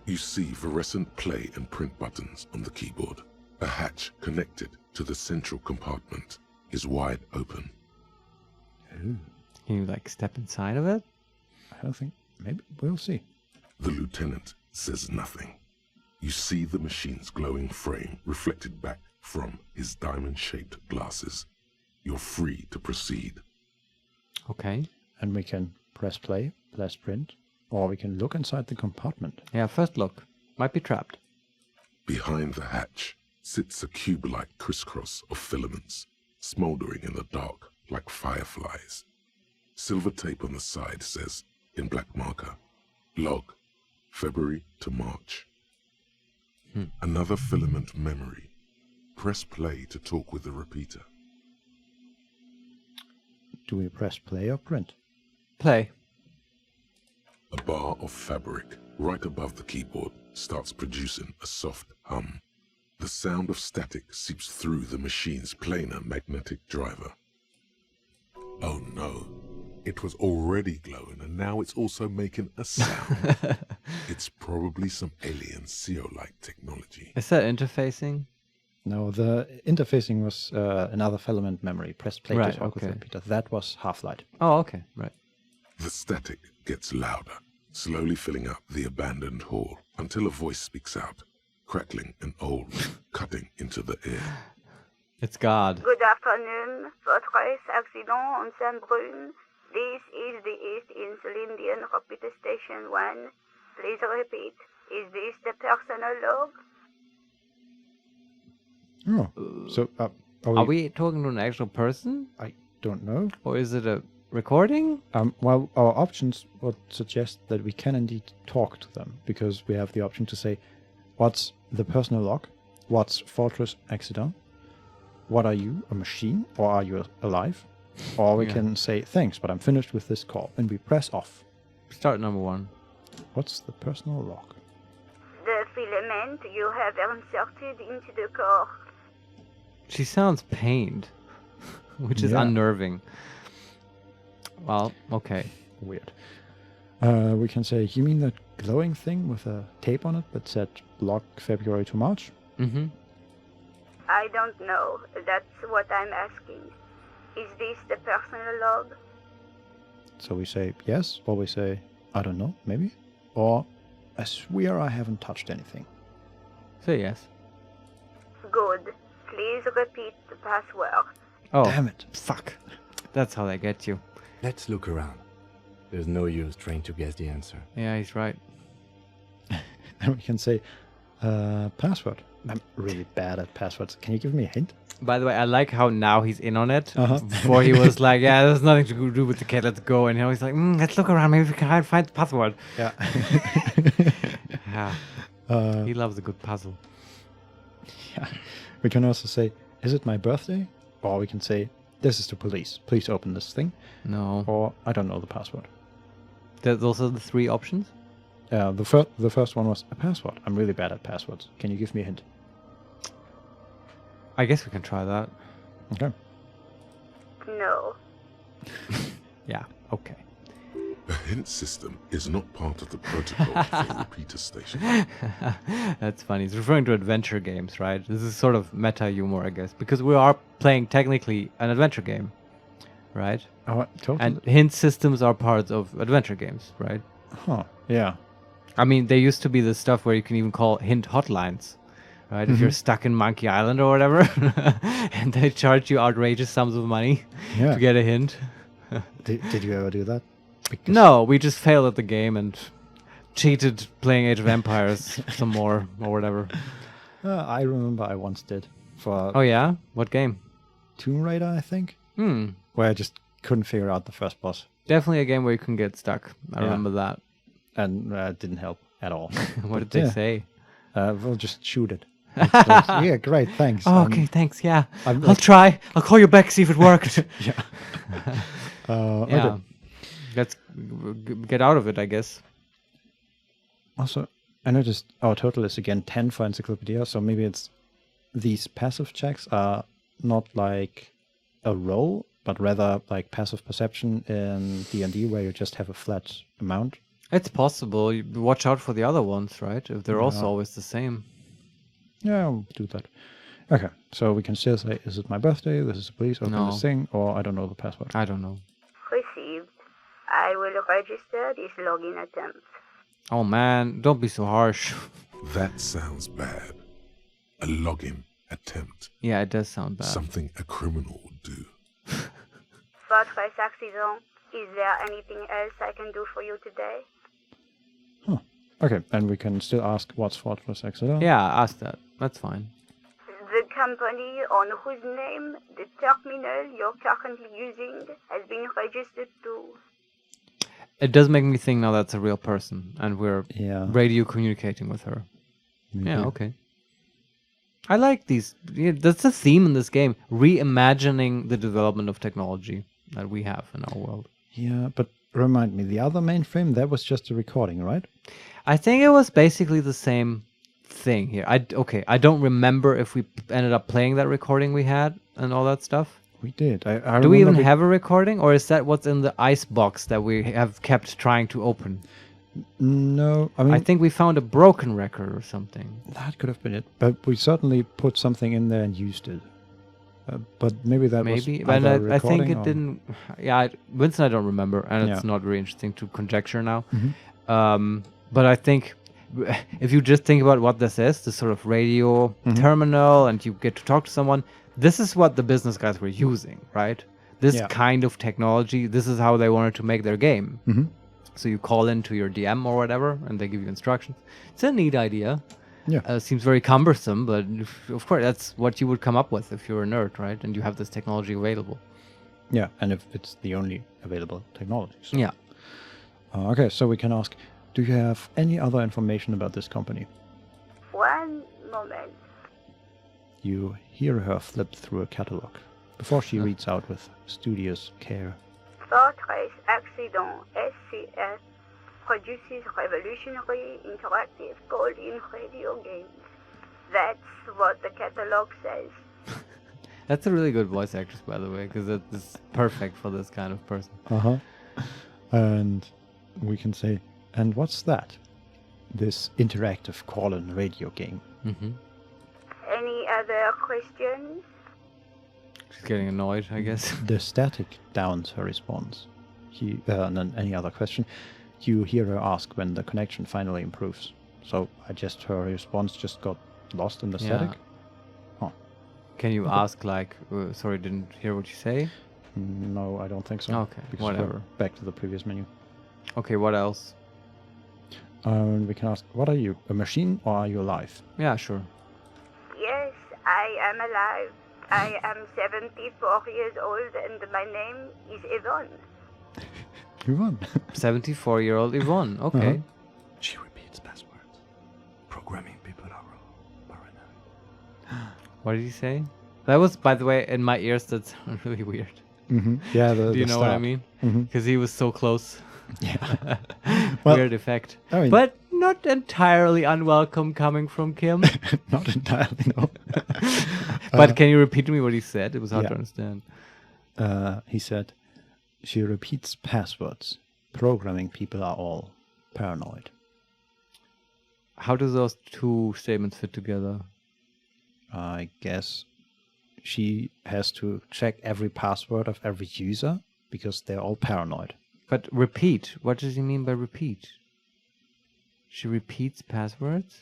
You see fluorescent play and print buttons on the keyboard. A hatch connected to the central compartment is wide open. Can you like step inside of it? I don't think. Maybe we'll see. The lieutenant says nothing. You see the machine's glowing frame reflected back from his diamond-shaped glasses. You're free to proceed. Okay. And we can press play, press print, or we can look inside the compartment. Yeah, first look. Might be trapped. Behind the hatch sits a cube-like crisscross of filaments, smoldering in the dark like fireflies. Silver tape on the side says, in black marker, log, February to March. Another filament memory. Press play to talk with the repeater. Do we press play or print? Play. A bar of fabric right above the keyboard starts producing a soft hum. The sound of static seeps through the machine's planar magnetic driver. Oh no, it was already glowing and now it's also making a sound. It's probably some alien CO-like technology. Is that interfacing? No, the interfacing was another filament memory. Press play Right, to talk with the okay. repeater. That was half-light. Oh, okay. Right. The static gets louder, slowly filling up the abandoned hall until a voice speaks out, crackling and old, cutting into the air. It's God. Good afternoon. Votre accident on Saint-Brune. This is the east-insulindian repeater station 1. Please repeat. Is this the personal log? Oh, so Are we talking to an actual person? I don't know. Or is it a recording? Well, our options would suggest that we can indeed talk to them, because we have the option to say, what's the personal log? What's Fortress Accident? What are you, a machine, or are you alive? Or we can say, thanks, but I'm finished with this call, and we press off. Start number one. What's the personal log? The filament you have inserted into the core. She sounds pained, which is Yeah. unnerving. Well, okay. Weird. We can say, you mean that glowing thing with a tape on it that said log February to March? Mm-hmm. I don't know. That's what I'm asking. Is this the personal log? So we say yes, or we say, I don't know, maybe. Or, I swear I haven't touched anything. Say yes. Good. Please repeat the password. Oh, Damn it. fuck. That's how they get you. Let's look around. There's no use trying to guess the answer. Yeah, he's right. And we can say, password. I'm really bad at passwords. Can you give me a hint? By the way, I like how now he's in on it. Uh-huh. Before he was like, yeah, there's nothing to do with the cat, let's go. And now he's like, let's look around, maybe we can find the password. Yeah. Yeah. He loves a good puzzle. Yeah. We can also say, is it my birthday? Or we can say, this is the police. Please open this thing. No. Or, I don't know the password. Those are the three options? The first one was a password. I'm really bad at passwords. Can you give me a hint? I guess we can try that. Okay. No. Yeah, okay. The hint system is not part of the protocol for the repeater station. That's funny. He's referring to adventure games, right? This is sort of meta humor, I guess, because we are playing technically an adventure game, right? Oh, totally. And hint systems are parts of adventure games, right? Huh. Yeah. I mean, there used to be this stuff where you can even call hint hotlines, right? If you're stuck in Monkey Island or whatever, and they charge you outrageous sums of money Yeah. to get a hint. Did you ever do that? Because No, we just failed at the game and cheated playing Age of Empires some more or whatever. I remember I once did for Oh yeah? What game? Tomb Raider, I think, Hmm. where I just couldn't figure out the first boss, Definitely a game where you can get stuck. I Yeah. remember that. and it didn't help at all. What did But, they yeah, say? We'll just shoot it. Yeah, great, thanks. Oh, okay, thanks. Yeah, I'm I'll like- try. I'll call you back, see if it worked. Yeah. Yeah. Okay. Let's get out of it, I guess. Also, I noticed our total is again 10 for Encyclopedia, so maybe it's these passive checks are not like a roll, but rather like passive perception in D&D where you just have a flat amount. It's possible. You watch out for the other ones, right? If they're also Yeah. always the same. Yeah, I'll do that. Okay, so we can still say, is it my birthday? This is the police, open No. this thing, or I don't know the password. I don't know. Received. I will register this login attempt. Oh man, don't be so harsh. That sounds bad. A login attempt. Yeah, it does sound bad. Something a criminal would do. Fortress accident. Is there anything else I can do for you today? Okay, and we can still ask what's Fortress Accident. Yeah, ask that. That's fine. The company on whose name the terminal you're currently using has been registered to. It does make me think now that's a real person, and we're Yeah. radio communicating with her. maybe. Yeah, okay. I like these. Yeah, that's the theme in this game: reimagining the development of technology that we have in our world. Yeah, but remind me, the other mainframe, that was just a recording, right? I think it was basically the same thing here. I don't remember if we ended up playing that recording we had and all that stuff. We did. I Do we even remember have a recording, or is that what's in the ice box that we have kept trying to open? No, I mean, I think we found a broken record or something. that could have been it. But we certainly put something in there and used it. But maybe that Maybe, was but either I think recording it or- didn't. Yeah, Vincent, I don't remember, and it's Yeah. not really interesting to conjecture now. Mhm. But I think if you just think about what this is, this sort of radio terminal, and you get to talk to someone, this is what the business guys were using, right? This Yeah. kind of technology, this is how they wanted to make their game. Mhm. So you call into your DM or whatever, and they give you instructions. It's a neat idea. Yeah. Seems very cumbersome, but of course, that's what you would come up with if you're a nerd, right? And you have this technology available. Yeah, and if it's the only available technology. So. Yeah. Okay, so we can ask, do you have any other information about this company? One moment. You hear her flip through a catalog before she reads out with studious care. Fortress Accident SCS produces revolutionary interactive call-in radio games. That's what the catalog says. That's a really good voice actress, by the way, because it's perfect for this kind of person. Uh-huh. And we can say, and what's that? This interactive call-in radio game. Hmm. Any other questions? She's getting annoyed, I guess. The static downs her response. and then any other question, you hear her ask when the connection finally improves. So her response just got lost in the static. Oh. Can you ask like, sorry, didn't hear what you say? No, I don't think so. Okay, because whatever. we're back to the previous menu. Okay, what else? We can ask, what are you, a machine or are you alive? Yeah, sure. Yes, I am alive. I am 74 years old and my name is Yvonne. Yvonne. 74-year-old Yvonne. Okay. She repeats passwords. Programming people are paranoid. What did he say? That was, by the way, in my ears. That's really weird. Mm-hmm. Yeah. Do you know what I mean? Because he was so close. Yeah. Well, Weird effect. I mean, But not entirely unwelcome coming from Kim. not entirely, no. But can you repeat to me what he said? It was hard to understand. He said, she repeats passwords. Programming people are all paranoid. How do those two statements fit together? I guess she has to check every password of every user because they're all paranoid. But repeat. What does he mean by repeat? She repeats passwords?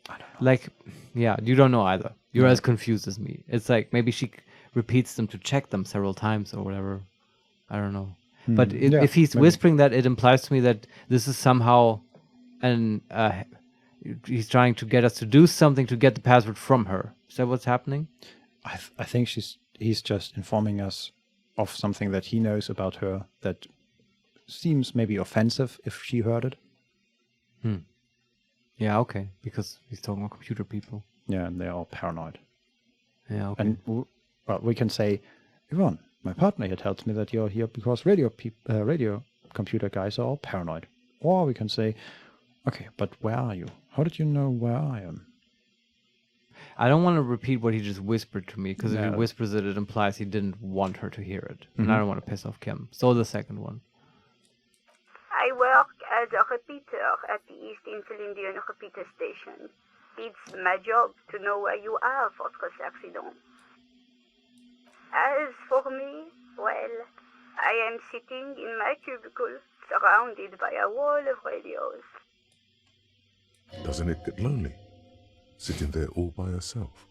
I don't know. Like, yeah, you don't know either. You're as confused as me. It's like maybe she repeats them to check them several times or whatever. I don't know. But if he's whispering that, it implies to me that this is somehow he's trying to get us to do something to get the password from her. Is that what's happening? I think he's just informing us of something that he knows about her that seems maybe offensive if she heard it. Yeah, okay. Because he's talking about computer people. Yeah, and they're all paranoid. Yeah, okay. And we can say, Yvonne, my partner here tells me that you're here because radio computer guys are all paranoid. Or we can say, okay, but where are you? How did you know where I am? I don't want to repeat what he just whispered to me, because if he No. whispers it, it implies he didn't want her to hear it. And I don't want to piss off Kim. So the second one. I work as a repeater at the east-insulindian repeater station. It's my job to know where you are, votre accident. As for me, well, I am sitting in my cubicle, surrounded by a wall of radios. Doesn't it get lonely? Sitting there all by herself.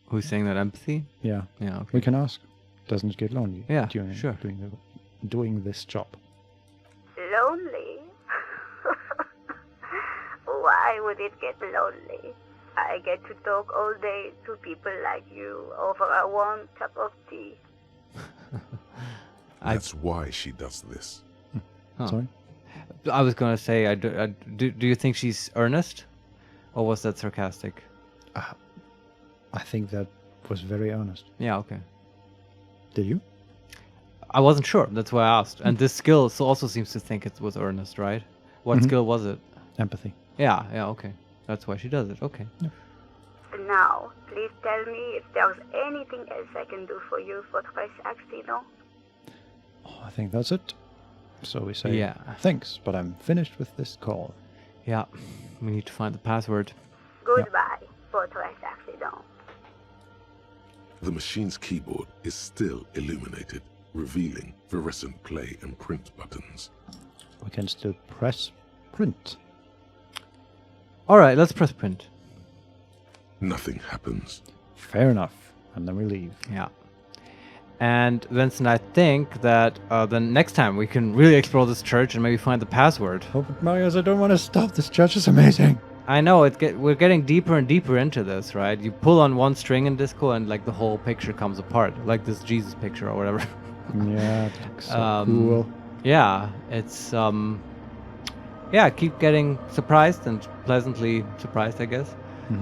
Who's saying that? Empathy? Yeah, Yeah, okay. we can ask. Doesn't it get lonely? Yeah, during sure. doing this job? Lonely? Why would it get lonely? I get to talk all day to people like you over a warm cup of tea. That's why she does this. Huh. Sorry? I was going to say, do you think she's earnest? Or was that sarcastic? I think that was very earnest. Yeah, okay. Did you? I wasn't sure. That's why I asked. And this skill also seems to think it was earnest, right? What skill was it? Empathy. Yeah, okay. That's why she does it. Okay. Now, please tell me if there's anything else I can do for you for this accident. Oh, I think that's it. So we say, Yeah. thanks, but I'm finished with this call. Yeah. We need to find the password. Goodbye, for this accident. The machine's keyboard is still illuminated, revealing fluorescent play and print buttons. We can still press print. All right, let's press print. Nothing happens. Fair enough. And then we leave. Yeah. And Vincent, I think that the next time we can really explore this church and maybe find the password. Oh, but Marius, I don't want to stop. This church is amazing. I know, we're getting deeper and deeper into this, right? You pull on one string in Disco and like the whole picture comes apart. Like this Jesus picture or whatever. Yeah, it looks so cool. Yeah, it's yeah, keep getting surprised and pleasantly surprised, I guess. We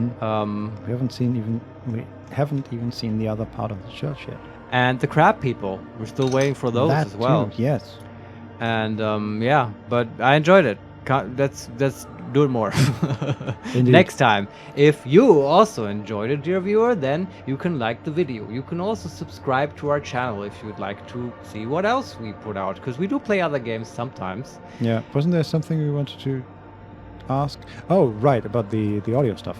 haven't even seen the other part of the church yet. And the crab people, we're still waiting for those That as well. too, yes. And yeah, but I enjoyed it. Let's do it more Indeed. next time. If you also enjoyed it, dear viewer, then you can like the video. You can also subscribe to our channel if you'd like to see what else we put out, because we do play other games sometimes. Yeah, wasn't there something we wanted to ask? Oh, right, about the audio stuff.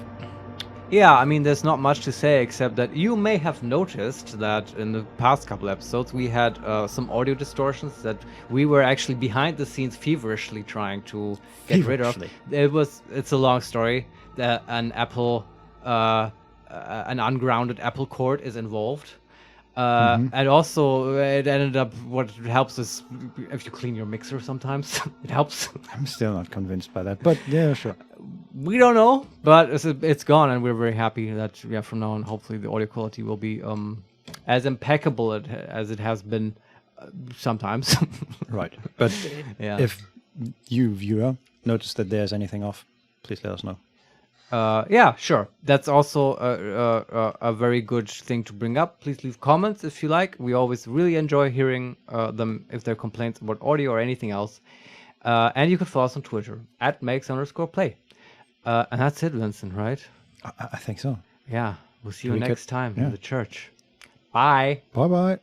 Yeah, I mean, there's not much to say except that you may have noticed that in the past couple episodes we had some audio distortions that we were actually behind the scenes feverishly trying to get rid of. It's a long story. An ungrounded Apple cord is involved. And also, it ended up, what helps is if you clean your mixer sometimes, it helps. I'm still not convinced by that, but yeah, sure. We don't know, but it's gone, and we're very happy that from now on, hopefully the audio quality will be as impeccable as it has been sometimes. Right, but Yeah. if you, viewer, notice that there's anything off, please let us know. Yeah, sure. That's also a very good thing to bring up. Please leave comments if you like. We always really enjoy hearing them if they're complaints about audio or anything else. And you can follow us on Twitter @makes_play. And that's it, Vincent, right? I think so. Yeah. We'll see you We next could- time yeah. in the church. Bye. Bye-bye.